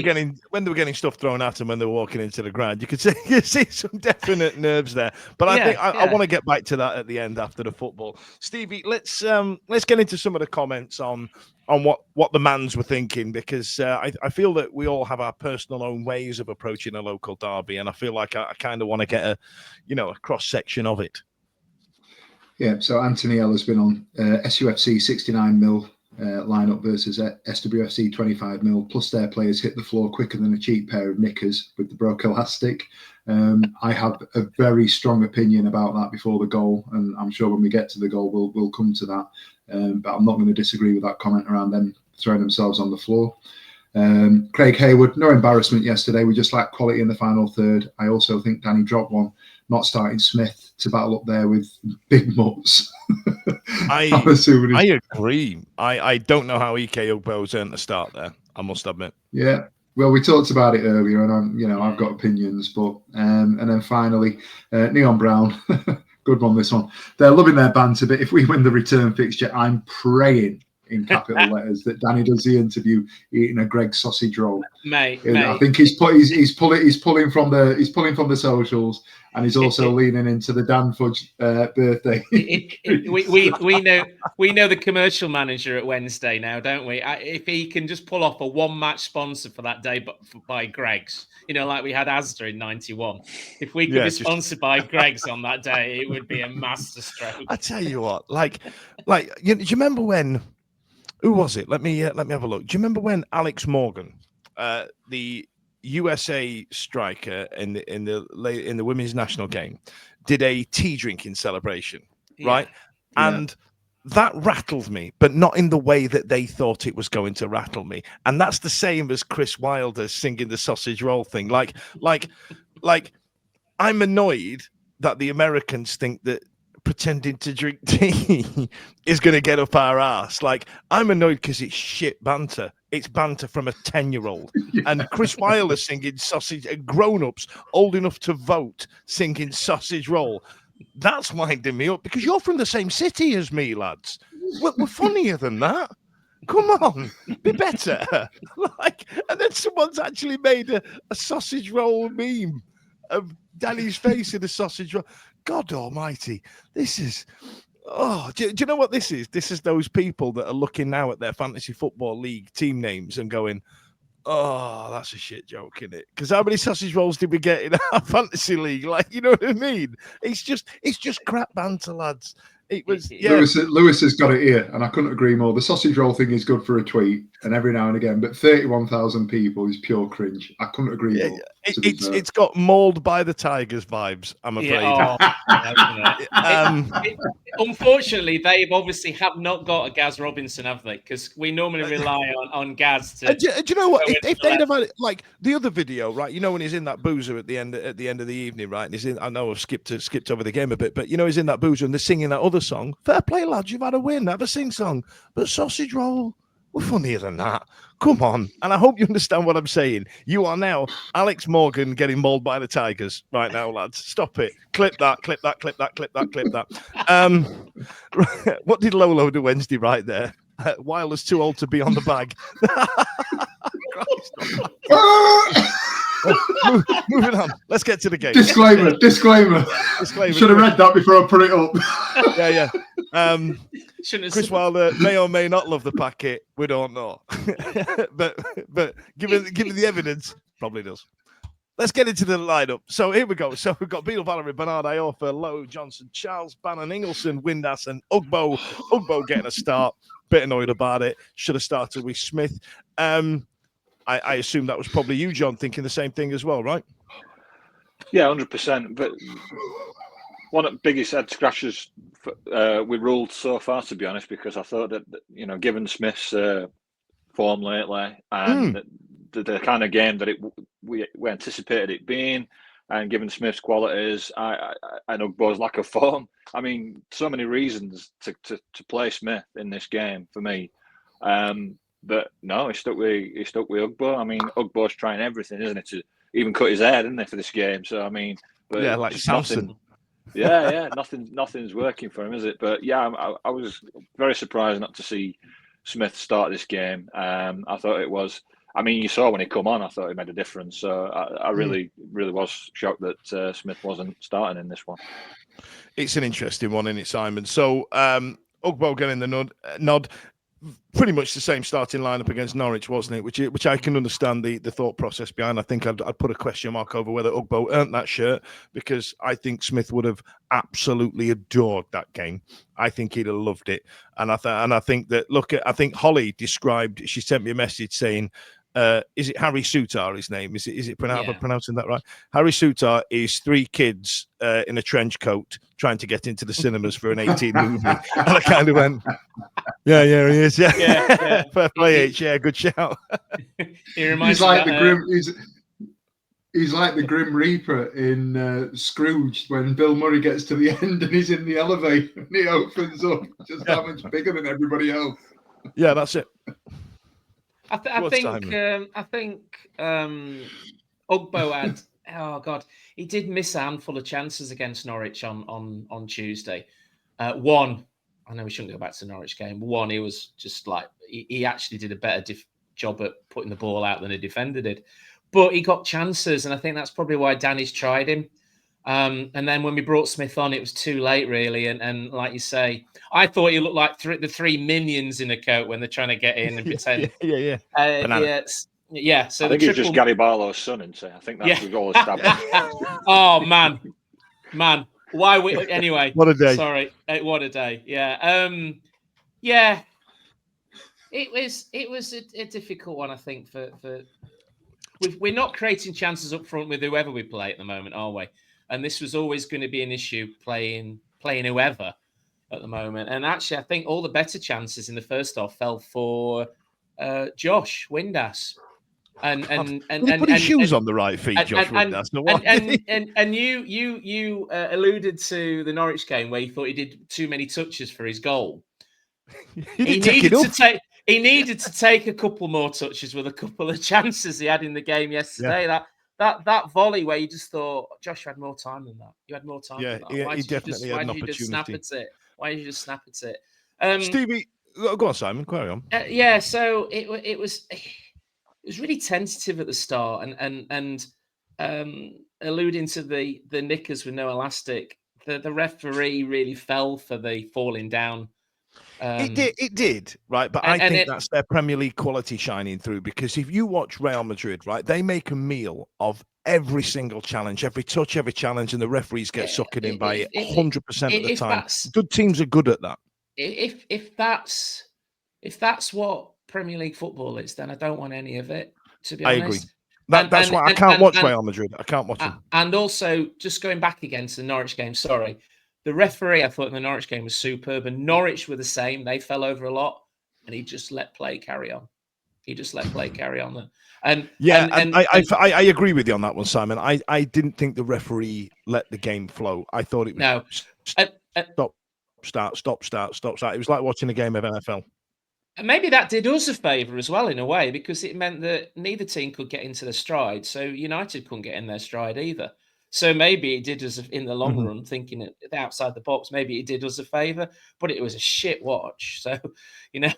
were getting stuff thrown at them when they were walking into the ground, you could see some definite nerves there. But I think I want to get back to that at the end after the football. Stevie, let's get into some of the comments on what the mans were thinking, because I feel that we all have our personal own ways of approaching a local derby, and I feel like I kind of want to get a cross section of it. Yeah, so Anthony L has been on SUFC 69 mil lineup versus SWFC 25 mil, plus their players hit the floor quicker than a cheap pair of knickers with the broke elastic. I have a very strong opinion about that before the goal, and I'm sure when we get to the goal we'll come to that. But I'm not going to disagree with that comment around them throwing themselves on the floor. Craig Hayward, no embarrassment yesterday. We just lacked quality in the final third. I also think Danny dropped one, not starting Smith to battle up there with big mutts. I agree. I don't know how Ike Ugbo's earned the start there, I must admit. Yeah. Well, we talked about it earlier, and I've got opinions, but and then finally, Neon Brown, Good one, this one. They're loving their banter, but if we win the return fixture, I'm praying in capital letters that Danny does the interview eating a Greggs sausage roll. Mate. I think he's pulling from the socials, and he's also leaning into the Dan Fudge birthday. We know the commercial manager at Wednesday now, don't we? If he can just pull off a one-match sponsor for that day, but by Greggs, like we had Asda in '91. If we could be sponsored by Greggs on that day, it would be a masterstroke. I tell you what, do you remember when? Who was it? Let me have a look. Do you remember when Alex Morgan, the USA striker in the women's national game, did a tea drinking celebration, right? Yeah. And that rattled me, but not in the way that they thought it was going to rattle me. And that's the same as Chris Wilder singing the sausage roll thing. Like I'm annoyed that the Americans think that pretending to drink tea is going to get up our ass. Like, I'm annoyed because it's shit banter. It's banter from a 10-year-old. And Chris Wilder singing sausage, grown-ups old enough to vote singing sausage roll. That's winding me up because you're from the same city as me, lads. We're funnier than that. Come on, be better. And then someone's actually made a sausage roll meme of Danny's face in a sausage roll. God almighty, this is... do you know what this is? This is those people that are looking now at their fantasy football league team names and going, oh, that's a shit joke, isn't it? Because how many sausage rolls did we get in our fantasy league? Like, you know what I mean? It's just crap banter, lads. It was, yeah. Lewis has got it here, and I couldn't agree more. The sausage roll thing is good for a tweet, and every now and again, but 31,000 people is pure cringe. I couldn't agree more. It's got mauled by the Tigers vibes, I'm afraid. Unfortunately, they obviously have not got a Gaz Robinson, have they? Because we normally rely on Gaz to. Do you know what? If they'd have had like the other video, right? You know when he's in that boozer at the end of the evening, right? And he's in. I know I've skipped over the game a bit, but he's in that boozer and they're singing that other song. Fair play, lads. You've had a win. Have a sing song. But sausage roll, we're funnier than that. Come on. And I hope you understand what I'm saying. You are now Alex Morgan getting mauled by the Tigers right now, lads. Stop it. Clip that. What did Lolo do Wednesday right there? Wilder's too old to be on the bag. Moving on. Let's get to the game. Disclaimer. Should have read that before I put it up. Yeah. Chris Wilder may or may not love the packet. We don't know. but given the evidence, probably does. Let's get into the lineup. So here we go. So we've got Beal, Valerie, Bernard, Iorfa, Lowe, Johnson, Charles, Bannon, Ingleson, Windass, and Ugbo. Ugbo getting a start. Bit annoyed about it. Should have started with Smith. I assume that was probably you, John, thinking the same thing as well, right? Yeah, 100%. But one of the biggest head scratches we ruled so far, to be honest, because I thought that, given Smith's form lately and the kind of game that we anticipated it being, and given Smith's qualities, I Ugbo's lack of form. I mean, so many reasons to play Smith in this game for me. But no, he stuck with Ugbo. I mean, Ugbo's trying everything, isn't it, to even cut his hair, didn't they, for this game? So I mean, but yeah, like Samson. Nothing's working for him, is it? But yeah, I was very surprised not to see Smith start this game. I thought it was. I mean, you saw when he come on, I thought he made a difference. So I really was shocked that Smith wasn't starting in this one. It's an interesting one, isn't it, Simon? So Ugbo getting the nod. Pretty much the same starting lineup against Norwich, wasn't it? Which I can understand the thought process behind. I think I'd put a question mark over whether Ugbo earned that shirt, because I think Smith would have absolutely adored that game. I think he'd have loved it, and I think that I think Holly described. She sent me a message saying, "Is it Harry Sutar? His name is it pronouncing that right? Harry Sutar is 3 kids in a trench coat trying to get into the cinemas for an 18 movie," and I kind of went. Yeah, he is. Yeah. Fair play, H. Yeah, good shout. He reminds he's like the grim. He's like the Grim Reaper in Scrooge when Bill Murray gets to the end and he's in the elevator and he opens up just that much bigger than everybody else. Yeah, that's it. I think Ugbo had oh God, he did miss a handful of chances against Norwich on Tuesday. One, I know we shouldn't go back to the Norwich game. One, he was just like he actually did a better job at putting the ball out than a defender did, but he got chances, and I think that's probably why Danny's tried him. And then when we brought Smith on, it was too late, really. And like you say, I thought he looked like the three minions in a coat when they're trying to get in and pretend. Yeah. Yeah. So I think he's just Gary Barlow's son, isn't he? I think that's we've all established. Oh man. Why? Anyway. What a day! Sorry, what a day. Yeah. Yeah. It was a difficult one, I think. For we're not creating chances up front with whoever we play at the moment, are we? And this was always going to be an issue playing whoever at the moment. And actually, I think all the better chances in the first half fell for Josh Windass. And he put his shoes on the right feet, Josh Windass. And you alluded to the Norwich game where you thought he did too many touches for his goal. He needed to take a couple more touches with a couple of chances he had in the game yesterday. Yeah. That volley where you just thought, Josh, you had more time than that. You had more time than that. Why he definitely had an opportunity. Why did you just snap at it? Stevie, go on, Simon, carry on. So it was really tentative at the start, and alluding to the knickers with no elastic, the referee really fell for the falling down. It did, right? But I think that's their Premier League quality shining through, because if you watch Real Madrid, right, they make a meal of every single challenge, every touch, every challenge, and the referees get suckered in by it 100% of the time. Good teams are good at that. If that's what Premier League football is, then I don't want any of it, to be honest. I agree. That's why I can't watch Real Madrid. I can't watch them. And also, just going back again to the Norwich game, sorry. The referee, I thought, in the Norwich game was superb, and Norwich were the same. They fell over a lot, and he just let play carry on. And I agree with you on that one, Simon. I didn't think the referee let the game flow. I thought it was stop, start. It was like watching a game of NFL. And maybe that did us a favour as well, in a way, because it meant that neither team could get into their stride. So United couldn't get in their stride either. So maybe it did us in the long run, thinking it outside the box. Maybe it did us a favour, but it was a shit watch. So, it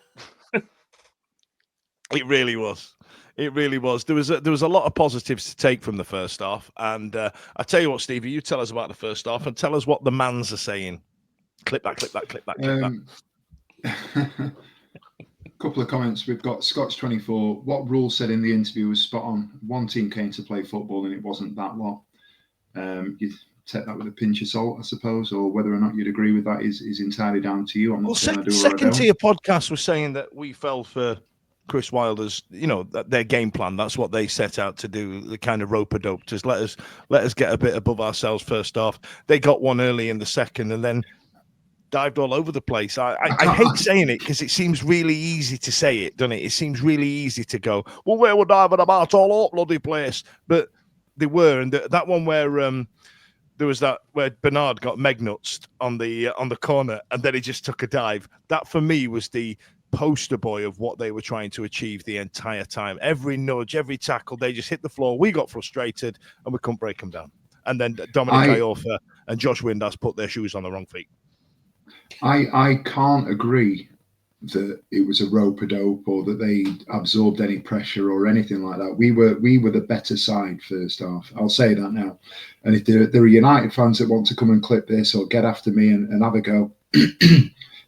really was. It really was. There was a lot of positives to take from the first half, and I tell you what, Stevie, you tell us about the first half and tell us what the mans are saying. Clip that. Couple of comments. We've got Scotch24. What Rule said in the interview was spot on. One team came to play football, and it wasn't that lot. You take that with a pinch of salt, I suppose, or whether or not you'd agree with that is entirely down to you. I'm not saying I do or I don't. Second tier podcast was saying that we fell for Chris Wilder's, their game plan. That's what they set out to do. The kind of rope-a-dope, just let us get a bit above ourselves first half. They got one early in the second, and then dived all over the place. I hate saying it because it seems really easy to say it, doesn't it? It seems really easy to go, well, they were diving about all up bloody place, but they were. And that one where there was that where Bernard got megnutsed on the corner, and then he just took a dive. That for me was the poster boy of what they were trying to achieve the entire time. Every nudge, every tackle, they just hit the floor. We got frustrated and we couldn't break them down. And then Dominic Iorfa and Josh Windass put their shoes on the wrong feet. I can't agree that it was a rope-a-dope or that they absorbed any pressure or anything like that. We were the better side first half. I'll say that now. And if there are United fans that want to come and clip this or get after me and have a go,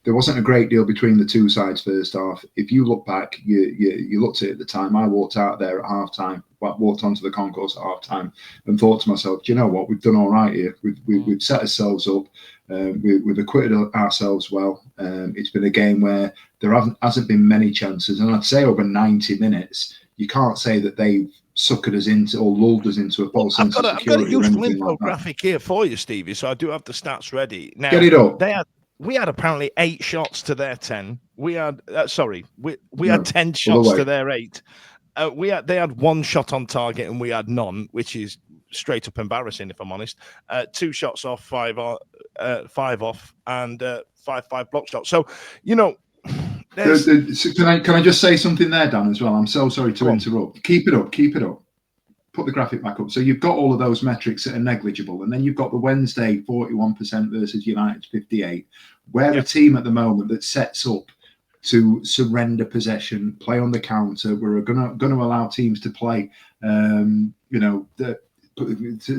there wasn't a great deal between the two sides first half. If you look back, you looked at it at the time. I walked out there at half-time, walked onto the concourse at half-time and thought to myself, do you know what? We've done all right here. We've set ourselves up. We've acquitted ourselves well. It's been a game where there hasn't been many chances. And I'd say over 90 minutes, you can't say that they've suckered us into or lulled us into a false sense of security. I've got a useful infographic here for you, Stevie, so I do have the stats ready. Now, get it up. We had apparently 8 shots to their 10. We had we had 10 shots to their 8. They had 1 shot on target and we had none, which is straight up embarrassing if I'm honest. 2 shots off, 5 off, and 5 block shots. So can I just say something there, Dan, as well? I'm so sorry to interrupt. Keep it up. put the graphic back up. So you've got all of those metrics that are negligible, and then you've got the Wednesday 41% versus United 58. We're a team at the moment that sets up to surrender possession, play on the counter. We're going to allow teams to play, to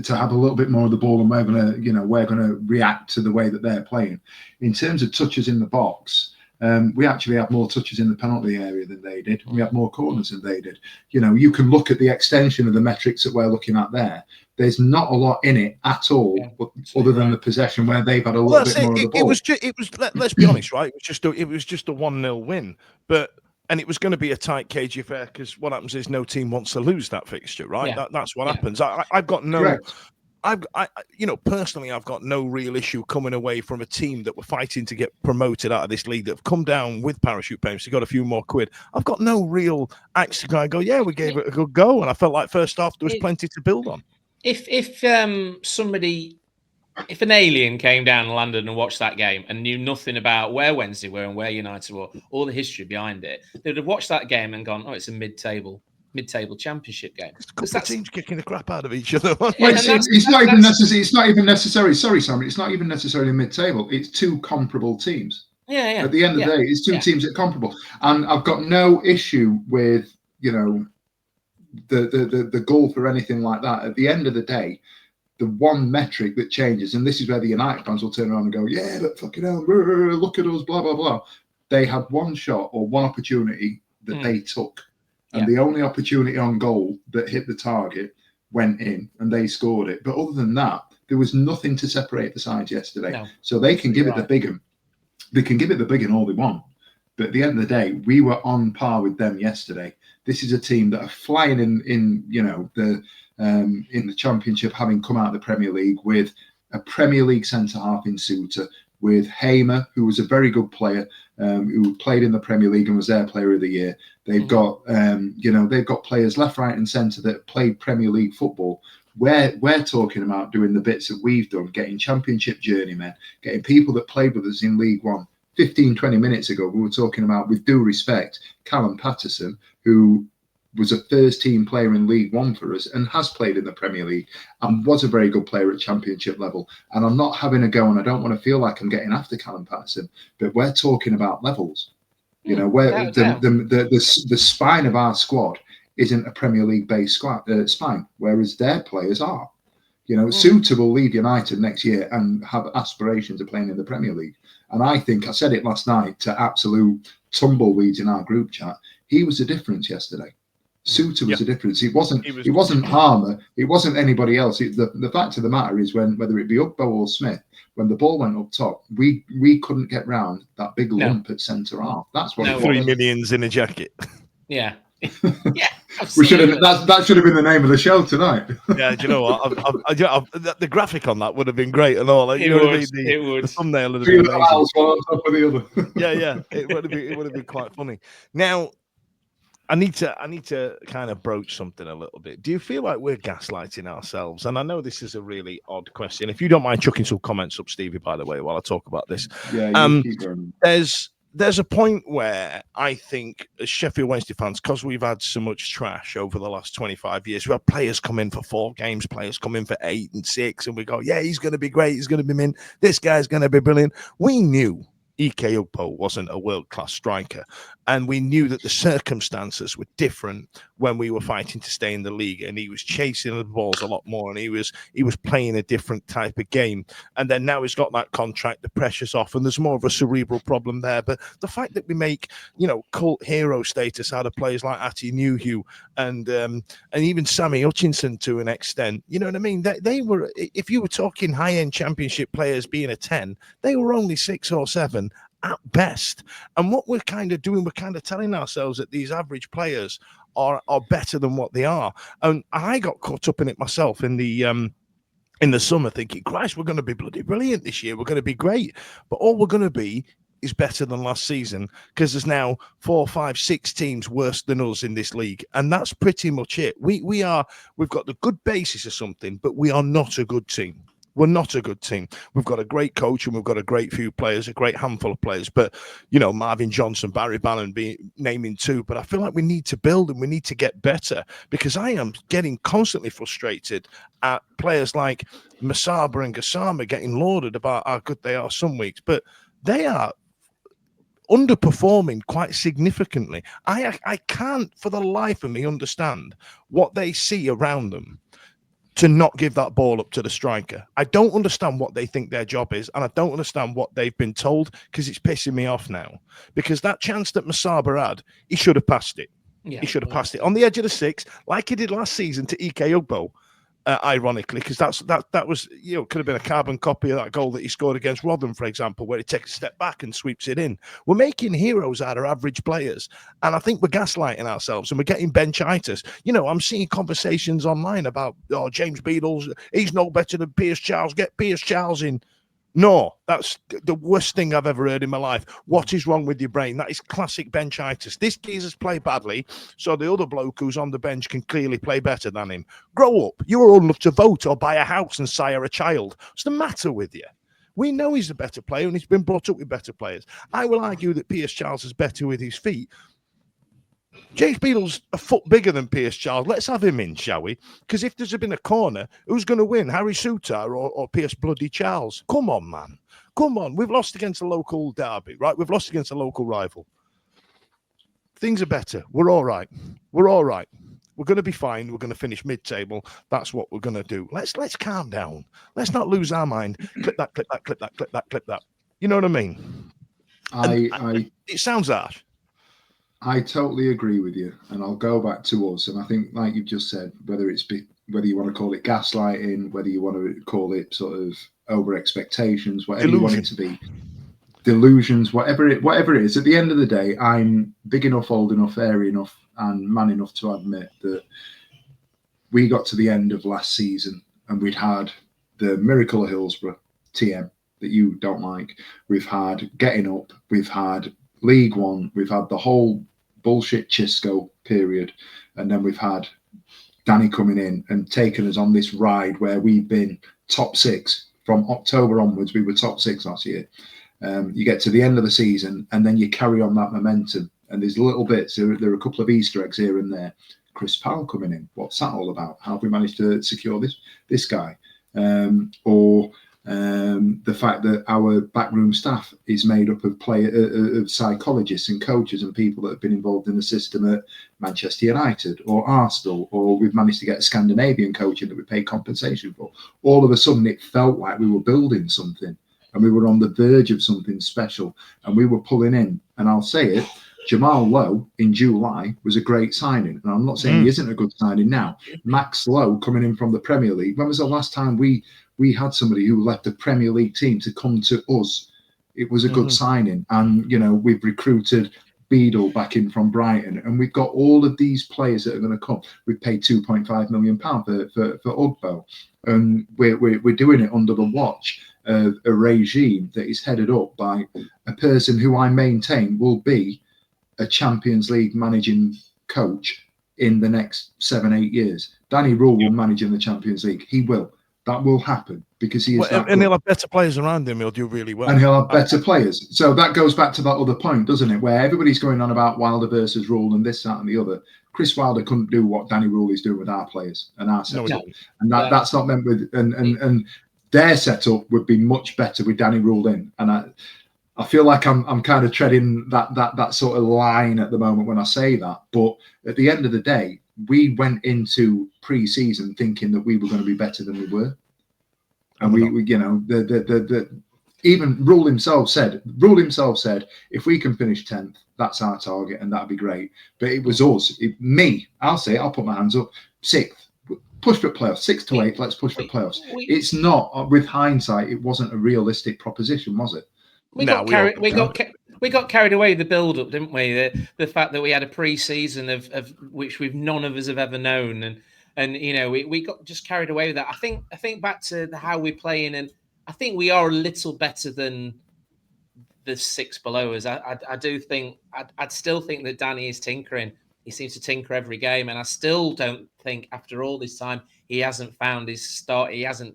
have a little bit more of the ball, and we're going to react to the way that they're playing. In terms of touches in the box, we actually have more touches in the penalty area than they did. We have more corners than they did. You can look at the extension of the metrics that we're looking at there. There's not a lot in it at all, other than the possession where they've had a little bit more of the ball. Let's be honest, right? It was just a 1-0 win, and it was going to be a tight, cagey affair, because what happens is no team wants to lose that fixture, right? Yeah. That's what happens. I've got no. Correct. Personally, I've got no real issue coming away from a team that were fighting to get promoted out of this league, that have come down with parachute payments. You got a few more quid. I've got no real axe to go, yeah, we gave it a good go, and I felt like first half there was plenty to build on. If an alien came down and landed and watched that game and knew nothing about where Wednesday were and where United were, all the history behind it, they'd have watched that game and gone, "Oh, it's a mid-table championship game." It's a couple of teams kicking the crap out of each other. It's not even necessary. It's not even necessary. Sorry, Simon. It's not even necessarily mid-table. It's two comparable teams. Yeah. At the end of the day, it's two teams that are comparable, and I've got no issue with the goal for anything like that. At the end of the day, the one metric that changes, and this is where the United fans will turn around and go, "Yeah, but fucking hell, look at us, blah blah blah." They had one shot or one opportunity that they took. And the only opportunity on goal that hit the target went in, and they scored it. But other than that, there was nothing to separate the sides yesterday. No. So they can give it the big one. They can give it the big one all they want. But at the end of the day, we were on par with them yesterday. This is a team that are flying in the Championship, having come out of the Premier League with a Premier League centre half in Suter, with Hamer, who was a very good player, who played in the Premier League and was their Player of the Year. They've got, they've got players left, right, and centre that played Premier League football. We're talking about doing the bits that we've done, getting Championship journeymen, getting people that played with us in League One. 15, 20 minutes ago, we were talking about, with due respect, Callum Patterson, who was a first-team player in League One for us and has played in the Premier League and was a very good player at Championship level. And I'm not having a go, and I don't want to feel like I'm getting after Callum Patterson, but we're talking about levels. Where the spine of our squad isn't a Premier League-based spine, whereas their players are. Suter will leave United next year and have aspirations of playing in the Premier League. And I think, I said it last night to absolute tumbleweeds in our group chat, he was the difference yesterday. Suter was the difference. It wasn't Harmer. It wasn't anybody else. The fact of the matter is, whether it be Ugbo or Smith, when the ball went up top, we couldn't get round that big lump at centre half. That's what. 3 millions in a jacket. Yeah. We should have. That should have been the name of the show tonight. Yeah, do you know what? The graphic on that would have been great and all. It would. The thumbnail would have been amazing. One on top of the other. Yeah. It would have been quite funny. Now, I need to kind of broach something a little bit. Do you feel like we're gaslighting ourselves? And I know this is a really odd question. If you don't mind chucking some comments up, Stevie, by the way, while I talk about this. Yeah, keep going. There's a point where I think, as Sheffield Wednesday fans, because we've had so much trash over the last 25 years, we have players come in for 4 games, players come in for 8 and 6, and we go, yeah, he's going to be great, he's going to be mint, this guy's going to be brilliant. We knew Ike Ugbo wasn't a world-class striker, and we knew that the circumstances were different when we were fighting to stay in the league, and he was chasing the balls a lot more, and he was playing a different type of game. And then now he's got that contract, the pressure's off, and there's more of a cerebral problem there. But the fact that we make, cult hero status out of players like Ati Nuhiu and even Sammy Hutchinson to an extent, you know what I mean? They were, if you were talking high-end Championship players being a 10, they were only 6 or 7 at best. And what we're kind of doing, we're kind of telling ourselves that these average players are better than what they are. And I got caught up in it myself in the summer, thinking, Christ, we're going to be bloody brilliant this year. We're going to be great. But all we're going to be is better than last season, because there's now 4, 5, 6 teams worse than us in this league. And that's pretty much it. We've got the good basis of something, but we are not a good team. We're not a good team. We've got a great coach and we've got a great few players, a great handful of players. But, you know, Marvin Johnson, Barry Bannon naming two. But I feel like we need to build and we need to get better, because I am getting constantly frustrated at players like Masaba and Gassama getting lauded about how good they are some weeks. But they are underperforming quite significantly. I can't for the life of me understand what they see around them to not give that ball up to the striker. I don't understand what they think their job is, and I don't understand what they've been told, because it's pissing me off now. Because that chance that Masaba had, he should have passed it. Yeah, he should have passed it on the edge of the six, like he did last season to Ike Ugbo. Ironically, because that was, you know, could have been a carbon copy of that goal that he scored against Rotherham, for example, where he takes a step back and sweeps it in. We're making heroes out of average players, and I think we're gaslighting ourselves, and we're getting benchitis. You know, I'm seeing conversations online about, oh, James Beadle's, he's no better than Piers Charles. Get Piers Charles in. No, that's the worst thing I've ever heard in my life. What is wrong with your brain? That is classic benchitis. This geezer's play badly, so the other bloke who's on the bench can clearly play better than him. Grow up. You are old enough to vote or buy a house and sire a child. What's the matter with you? We know he's a better player, and he's been brought up with better players. I will argue that Piers Charles is better with his feet. James Beadle's a foot bigger than Piers Charles. Let's have him in, shall we? Because if there's been a corner, who's going to win? Harry Souttar or Piers bloody Charles? Come on, man. Come on. We've lost against a local derby, right? We've lost against a local rival. Things are better. We're all right. We're all right. We're going to be fine. We're going to finish mid-table. That's what we're going to do. Let's calm down. Let's not lose our mind. Clip that, clip that, clip that, clip that, clip that. You know what I mean? It sounds harsh. I totally agree with you, and I'll go back to us. And I think, like you've just said, whether you want to call it gaslighting, whether you want to call it sort of over expectations, whatever you want it to be, delusions, whatever it is. At the end of the day, I'm big enough, old enough, airy enough, and man enough to admit that we got to the end of last season and we'd had the Miracle of Hillsborough, TM, that you don't like. We've had Getting Up. We've had League One, we've had the whole bullshit Chisco period, and then we've had Danny coming in and taking us on this ride where we've been top six from October onwards. We were top six last year. You get to the end of the season, and then you carry on that momentum. And there's little bits. There are a couple of Easter eggs here and there. Chris Powell coming in. What's that all about? How have we managed to secure this guy? The fact that our backroom staff is made up of psychologists and coaches and people that have been involved in the system at Manchester United or Arsenal, or we've managed to get a Scandinavian coach in that we pay compensation for. All of a sudden, it felt like we were building something and we were on the verge of something special, and we were pulling in. And I'll say it, Jamal Lowe in July was a great signing. And I'm not saying he isn't a good signing now. Max Lowe coming in from the Premier League. When was the last time we had somebody who left the Premier League team to come to us? It was a good signing. And, you know, we've recruited Beadle back in from Brighton, and we've got all of these players that are going to come. We've paid £2.5 million for Ugbo, and we're doing it under the watch of a regime that is headed up by a person who I maintain will be a Champions League managing coach in the next 7-8 years. Danny Rule will manage in the Champions League. He will. That will happen because he is that and he'll have better players around him. He'll do really well. And he'll have better players. So that goes back to that other point, doesn't it? Where everybody's going on about Wilder versus Rule and this, that, and the other. Chris Wilder couldn't do what Danny Rule is doing with our players and our setup. No. And that's not meant with and their setup would be much better with Danny Rule in. And I feel like I'm kind of treading that sort of line at the moment when I say that. But at the end of the day, we went into pre-season thinking that we were going to be better than we were, and we you know, even Rule himself said, if we can finish 10th, that's our target, and that'd be great. But it was us, me. I'll say it, I'll put my hands up. 6th, push for playoffs. 6 to 8, let's push for playoffs. It's not, with hindsight, it wasn't a realistic proposition, was it? We got carried away with the build-up, didn't we? The fact that we had a pre-season of which none of us have ever known, and you know, we got just carried away with that. I think back to how we're playing, and I think we are a little better than the 6 below us. I do think I'd still think that Danny is tinkering. He seems to tinker every game, and I still don't think after all this time he hasn't found his start. He hasn't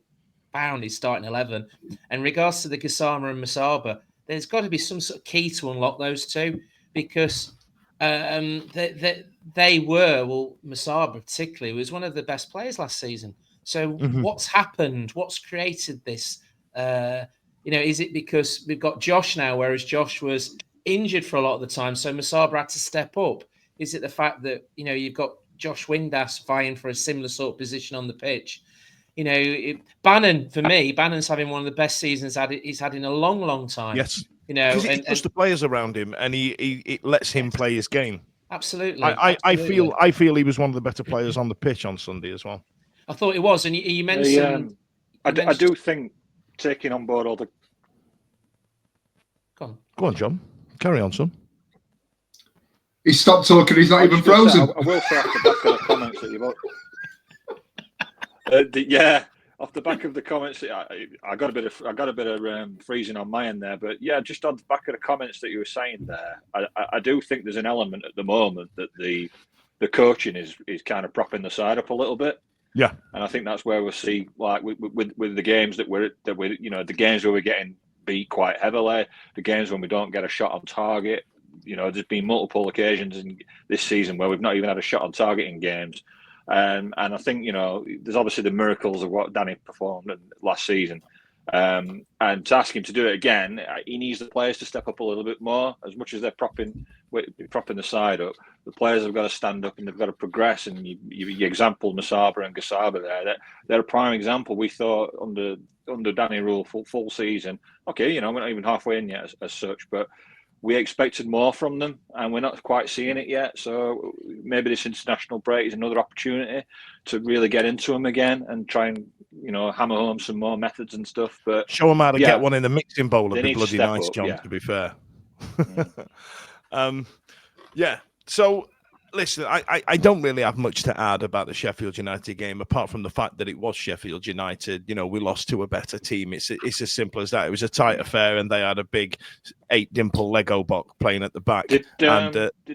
bound his starting 11. And in regards to the Gassama and Masaba, there's got to be some sort of key to unlock those two, because they were, well, Masaba particularly was one of the best players last season. So what's happened? What's created this? Is it because we've got Josh now, whereas Josh was injured for a lot of the time, so Masaba had to step up? Is it the fact that you've got Josh Windass vying for a similar sort of position on the pitch? Bannon, for me, Bannon's having one of the best seasons he's had in a long, long time. Yes, because he puts the players around him, and he lets him play his game. Absolutely. I feel he was one of the better players on the pitch on Sunday as well. I thought it was, and you mentioned. I do think taking on board all the. Go on, John. Carry on, son. He stopped talking. He's not even frozen. I will say off the back of the comments that you've. Off the back of the comments, I got a bit of freezing on my end there, but yeah, just on the back of the comments that you were saying there, I do think there's an element at the moment that the coaching is kind of propping the side up a little bit. Yeah, and I think that's where we'll see, like with the games that we're the games where we're getting beat quite heavily, the games when we don't get a shot on target. There's been multiple occasions in this season where we've not even had a shot on target in games. And I think, there's obviously the miracles of what Danny performed last season. And to ask him to do it again, he needs the players to step up a little bit more. As much as they're propping the side up, the players have got to stand up and they've got to progress. And you example Masaba and Gassaba there. They're a prime example. We thought under Danny Rule full season, okay, we're not even halfway in yet as such, but we expected more from them, and we're not quite seeing it yet. So maybe this international break is another opportunity to really get into them again and try and, hammer home some more methods and stuff. But show them how to get one in the mixing bowl. Would be bloody nice, up, John, to be fair. So, listen, I don't really have much to add about the Sheffield United game, apart from the fact that it was Sheffield United. We lost to a better team. It's as simple as that. It was a tight affair, and they had a big 8-dimple Lego block playing at the back. Did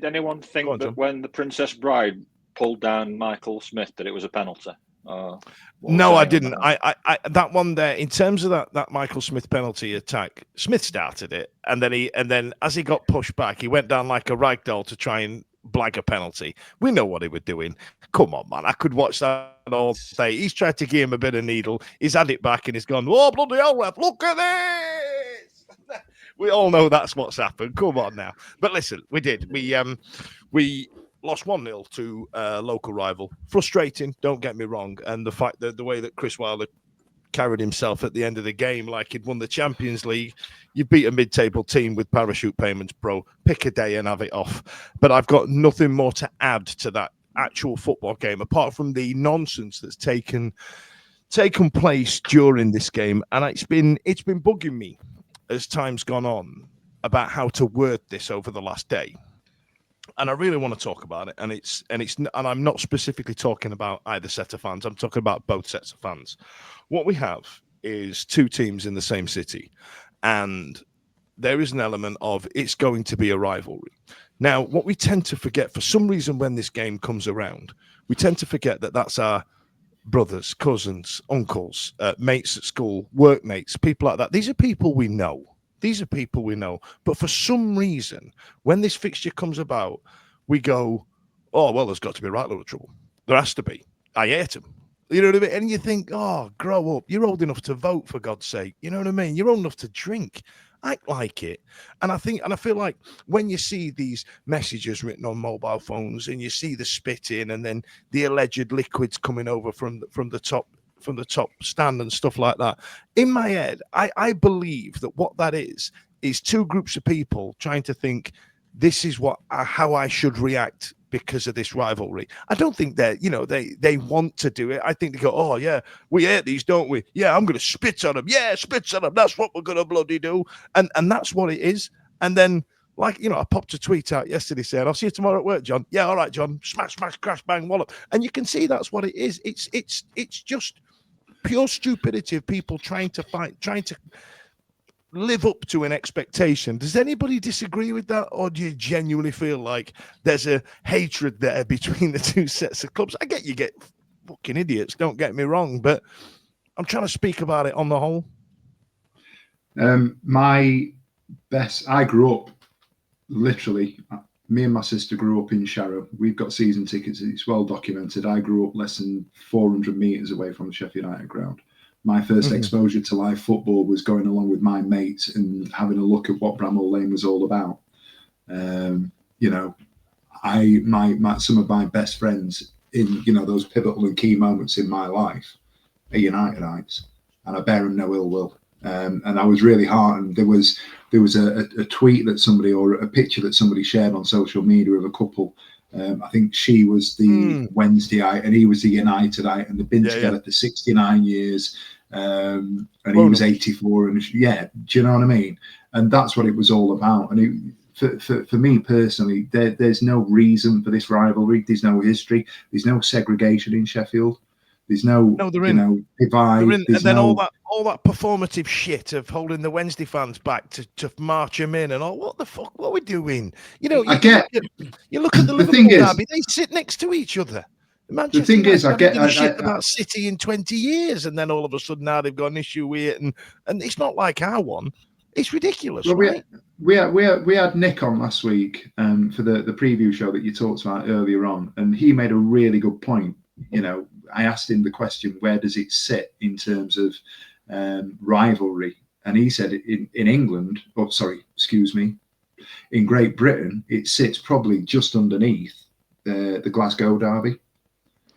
anyone think that when the Princess Bride pulled down Michael Smith that it was a penalty? No, I didn't. I that one there, in terms of that Michael Smith penalty attack, Smith started it, and then as he got pushed back, he went down like a ragdoll to try and blag a penalty. We know what he was doing. Come on, man. I could watch that all day. He's tried to give him a bit of needle. He's had it back and he's gone, oh, bloody hell, ref, look at this. We all know that's what's happened. Come on now. But listen, we did. We lost 1-0 to a local rival. Frustrating, don't get me wrong. And the fact that the way that Chris Wilder carried himself at the end of the game like he'd won the Champions League. You beat a mid-table team with parachute payments, bro. Pick a day and have it off. But I've got nothing more to add to that actual football game, apart from the nonsense that's taken place during this game. And it's been bugging me as time's gone on about how to word this over the last day. And I really want to talk about it. And I'm not specifically talking about either set of fans. I'm talking about both sets of fans. What we have is two teams in the same city, and there is an element of it's going to be a rivalry. Now, what we tend to forget, for some reason, when this game comes around, we tend to forget that that's our brothers, cousins, uncles, mates at school, workmates, people like that. These are people we know. But for some reason, when this fixture comes about, we go, oh, well, there's got to be a right load of trouble. There has to be. I hate them. You know what I mean? And you think, oh, grow up. You're old enough to vote, for God's sake. You know what I mean? You're old enough to drink. Act like it. And I feel like when you see these messages written on mobile phones and you see the spitting and then the alleged liquids coming over from the top stand and stuff like that, in my head, I believe that what that is two groups of people trying to think this is how I should react because of this rivalry. I don't think that, they want to do it. I think they go, oh, yeah, we hate these, don't we? Yeah, I'm going to spit on them. Yeah, spit on them. That's what we're going to bloody do. And that's what it is. And then, I popped a tweet out yesterday saying, I'll see you tomorrow at work, John. Yeah, all right, John. Smash, smash, crash, bang, wallop. And you can see that's what it is. It's just pure stupidity of people trying to live up to an expectation. Does anybody disagree with that, or do you genuinely feel like there's a hatred there between the two sets of clubs? I get you get fucking idiots, don't get me wrong, but I'm trying to speak about it on the whole. I grew up literally. Me and my sister grew up in Sharrow. We've got season tickets. It's well documented. I grew up less than 400 metres away from the Sheffield United ground. My first exposure to live football was going along with my mates and having a look at what Bramall Lane was all about. You know, some of my best friends in, you know, those pivotal and key moments in my life are Unitedites, and I bear them no ill will. And I was really heartened. There was a tweet that somebody, or a picture that somebody shared on social media of a couple. I think she was the Wednesdayite and he was the Unitedite, and they've been together for 69 years. And he was 84, and do you know what I mean? And that's what it was all about. And for me personally, there's no reason for this rivalry. There's no history. There's no segregation in Sheffield. There's no divide. And then all that performative shit of holding the Wednesday fans back to march them in and all. What the fuck? What are we doing? You know, you look at the Liverpool derby. They sit next to each other. Manchester the thing is, I get shit about City in 20 years, and then all of a sudden now they've got an issue with it, and it's not like our one. It's ridiculous, right? We had Nick on last week for the preview show that you talked about earlier on, and he made a really good point. You know, I asked him the question, where does it sit in terms of rivalry? And he said in England, in Great Britain, it sits probably just underneath the Glasgow derby.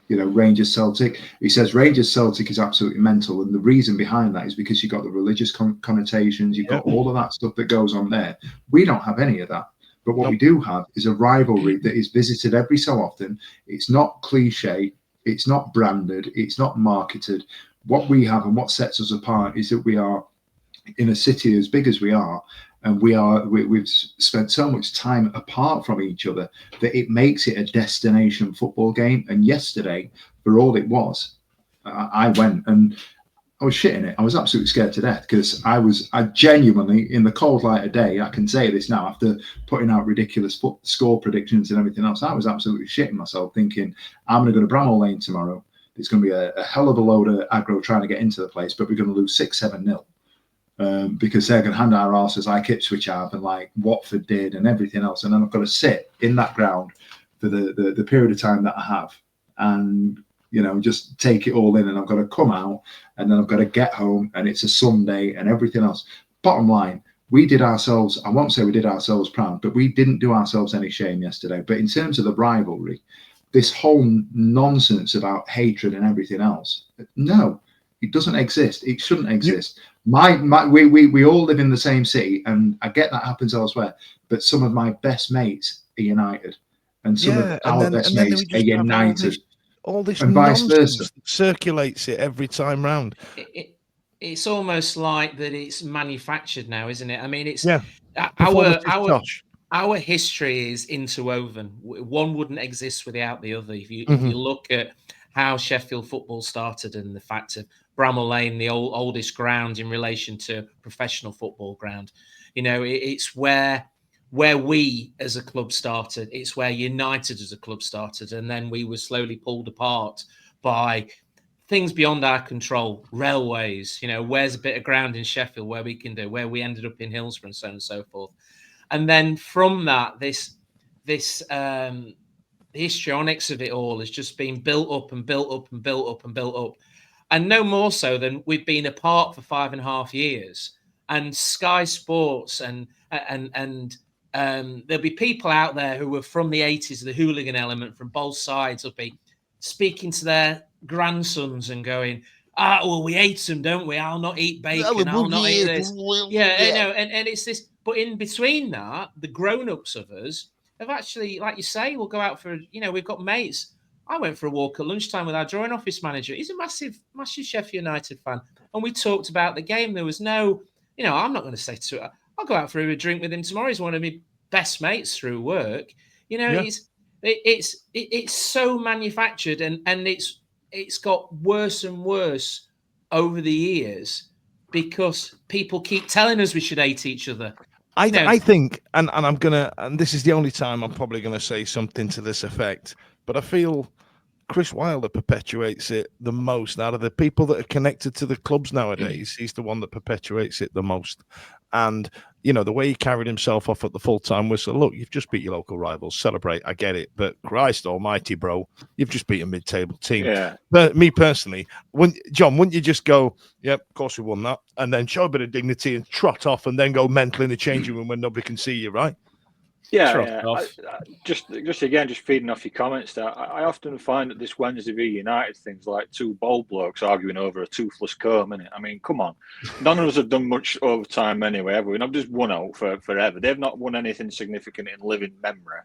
You know, Rangers Celtic. He says Rangers Celtic is absolutely mental, and the reason behind that is because you've got the religious connotations, you've got all of that stuff that goes on there. We don't have any of that. But what we do have is a rivalry that is visited every so often. It's not cliche. It's not branded. It's not marketed. What we have and what sets us apart is that we are in a city as big as we are, and we've spent so much time apart from each other that it makes it a destination football game. And yesterday, for all it was, I went and I was shitting it. I was absolutely scared to death because I genuinely, in the cold light of day, I can say this now after putting out ridiculous score predictions and everything else, I was absolutely shitting myself thinking, I'm going to go to Bramall Lane tomorrow. There's going to be a hell of a load of aggro trying to get into the place, but we're going to lose 6-7-0 because they're going to hand our arses like Ipswich have and like Watford did and everything else. And then I've got to sit in that ground for the period of time that I have and, you know, just take it all in, and I've got to come out and then I've got to get home and it's a Sunday and everything else. Bottom line, we did ourselves, I won't say we did ourselves proud, but we didn't do ourselves any shame yesterday. But in terms of the rivalry, this whole nonsense about hatred and everything else, no, it doesn't exist. It shouldn't exist. We all live in the same city, and I get that happens elsewhere, but some of my best mates are United, and some of our best mates are United. All this and vice versa circulates it every time round. It's almost like that it's manufactured now, isn't it? I mean, it's our history is interwoven. One wouldn't exist without the other. If you look at how Sheffield football started and the fact of Bramall Lane, the oldest ground in relation to professional football ground, you know, it's where we as a club started. It's where United as a club started, and then we were slowly pulled apart by things beyond our control. Railways, you know, where's a bit of ground in Sheffield where we can do, where we ended up in Hillsborough and so on and so forth. And then from that, this the histrionics of it all has just been built up and built up and built up and built up. And no more so than we've been apart for 5.5 years. And Sky Sports and there'll be people out there who were from the 80s, the hooligan element from both sides will be speaking to their grandsons and going, well, we hate them, don't we? I'll not eat bacon. I'll not eat this. Yeah, you know, and it's this. But in between that, the grown-ups of us have actually, like you say, we'll go out for, you know, we've got mates. I went for a walk at lunchtime with our drawing office manager. He's a massive Sheffield United fan. And we talked about the game. There was no, you know, I'm not going to say to her, I'll go out for a drink with him tomorrow. He's one of my best mates through work. You know, it's so manufactured and it's got worse and worse over the years because people keep telling us we should hate each other. I think, and and this is the only time I'm probably gonna say something to this effect, but I feel Chris Wilder perpetuates it the most. Out of the people that are connected to the clubs nowadays, he's the one that perpetuates it the most. And, you know, the way he carried himself off at the full-time whistle, look, you've just beat your local rivals, celebrate, I get it. But Christ almighty, bro, you've just beat a mid-table team. Yeah. But me personally, John, wouldn't you just go, yep, of course we won that, and then show a bit of dignity and trot off and then go mental in the changing room when nobody can see you, right? Yeah, just feeding off your comments there. I often find that this Wednesday v United thing's like two bald blokes arguing over a toothless comb, innit? I mean, come on. None of us have done much overtime anyway, have we? And I've just won out for forever. They've not won anything significant in living memory.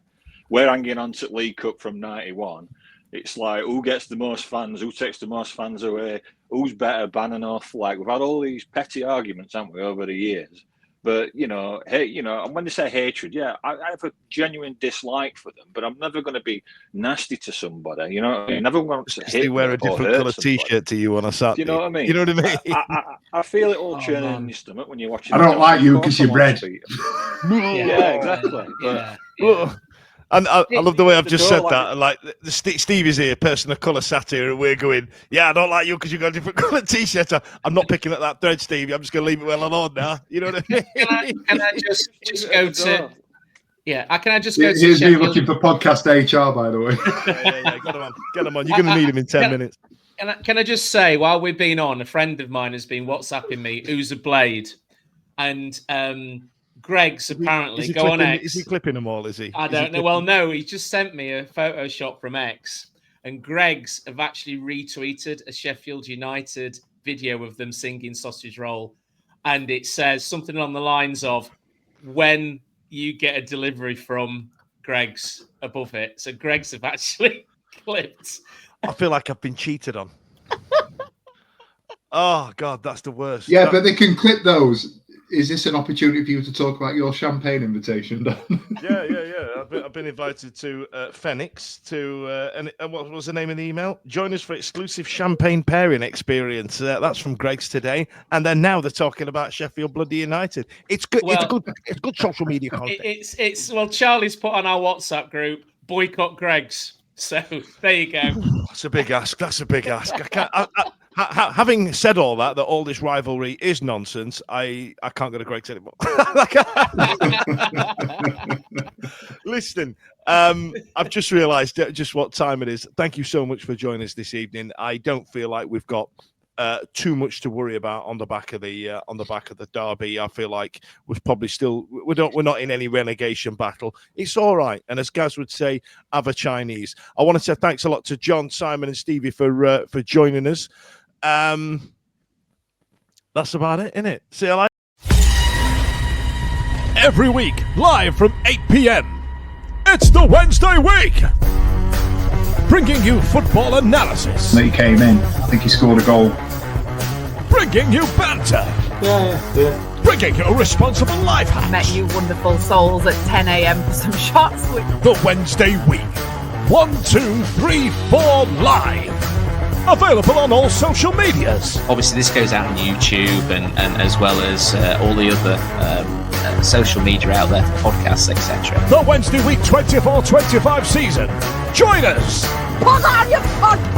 We're hanging on to League Cup from 91. It's like, who gets the most fans? Who takes the most fans away? Who's better, bad enough? Like, we've had all these petty arguments, haven't we, over the years? But, you know, hey, you know, and when they say hatred, yeah, I have a genuine dislike for them, but I'm never going to be nasty to somebody. You know, I never want to hit wear a different colour T-shirt to you on a Saturday. You know what I mean? You know what I mean? I feel it all churning in your stomach when you're watching. I don't like you because you're red. Yeah, exactly. Yeah. And I love the way I've just said that. Like, Steve is here, person of colour satire, and we're going, yeah, I don't like you because you've got a different colour T-shirt. I'm not picking at that thread, Steve. I'm just going to leave it well alone now. You know what I mean? Can I just go to... Yeah, can I just go to Here's me Sheffield? looking for podcast HR, by the way. Yeah. Get him on. You're going to need him in 10 minutes. Can I just say, while we've been on, a friend of mine has been WhatsApping me, who's a blade, and... Greg's apparently go on X. Is he clipping them all? Is he? I don't know. Well, no, he just sent me a Photoshop from X, and Greg's have actually retweeted a Sheffield United video of them singing Sausage Roll, and it says something along the lines of, "When you get a delivery from Greg's above it." So Greg's have actually clipped. I feel like I've been cheated on. Oh God, that's the worst. Yeah, but they can clip those. Is this an opportunity for you to talk about your champagne invitation, Dan? Yeah. I've been invited to Phoenix to, and what was the name of the email? Join us for exclusive champagne pairing experience. That's from Greg's today. And then now they're talking about Sheffield bloody United. It's good. Well, it's good social media content. Well, Charlie's put on our WhatsApp group, boycott Greg's. So there you go. That's a big ask. I can't. Having said all that all this rivalry is nonsense, I can't go to Greg's anymore. Listen, I've just realised just what time it is. Thank you so much for joining us this evening. I don't feel like we've got too much to worry about on the back of the derby. I feel like we're probably still we're not in any relegation battle. It's all right. And as Gaz would say, have a Chinese. I want to say thanks a lot to John, Simon, and Stevie for joining us. That's about it, innit? See you later. Every week, live from 8 p.m. It's the Wednesday week, bringing you football analysis. He came in. I think he scored a goal. Bringing you banter. Yeah. Bringing you responsible life hacks. Met you wonderful souls at 10 a.m. for some shots. The Wednesday week. 1, 2, 3, 4 live. Available on all social medias. Obviously, this goes out on YouTube and as well as all the other social media out there, podcasts, etc. The Wednesday week 24-25 season. Join us. Put on your podcast.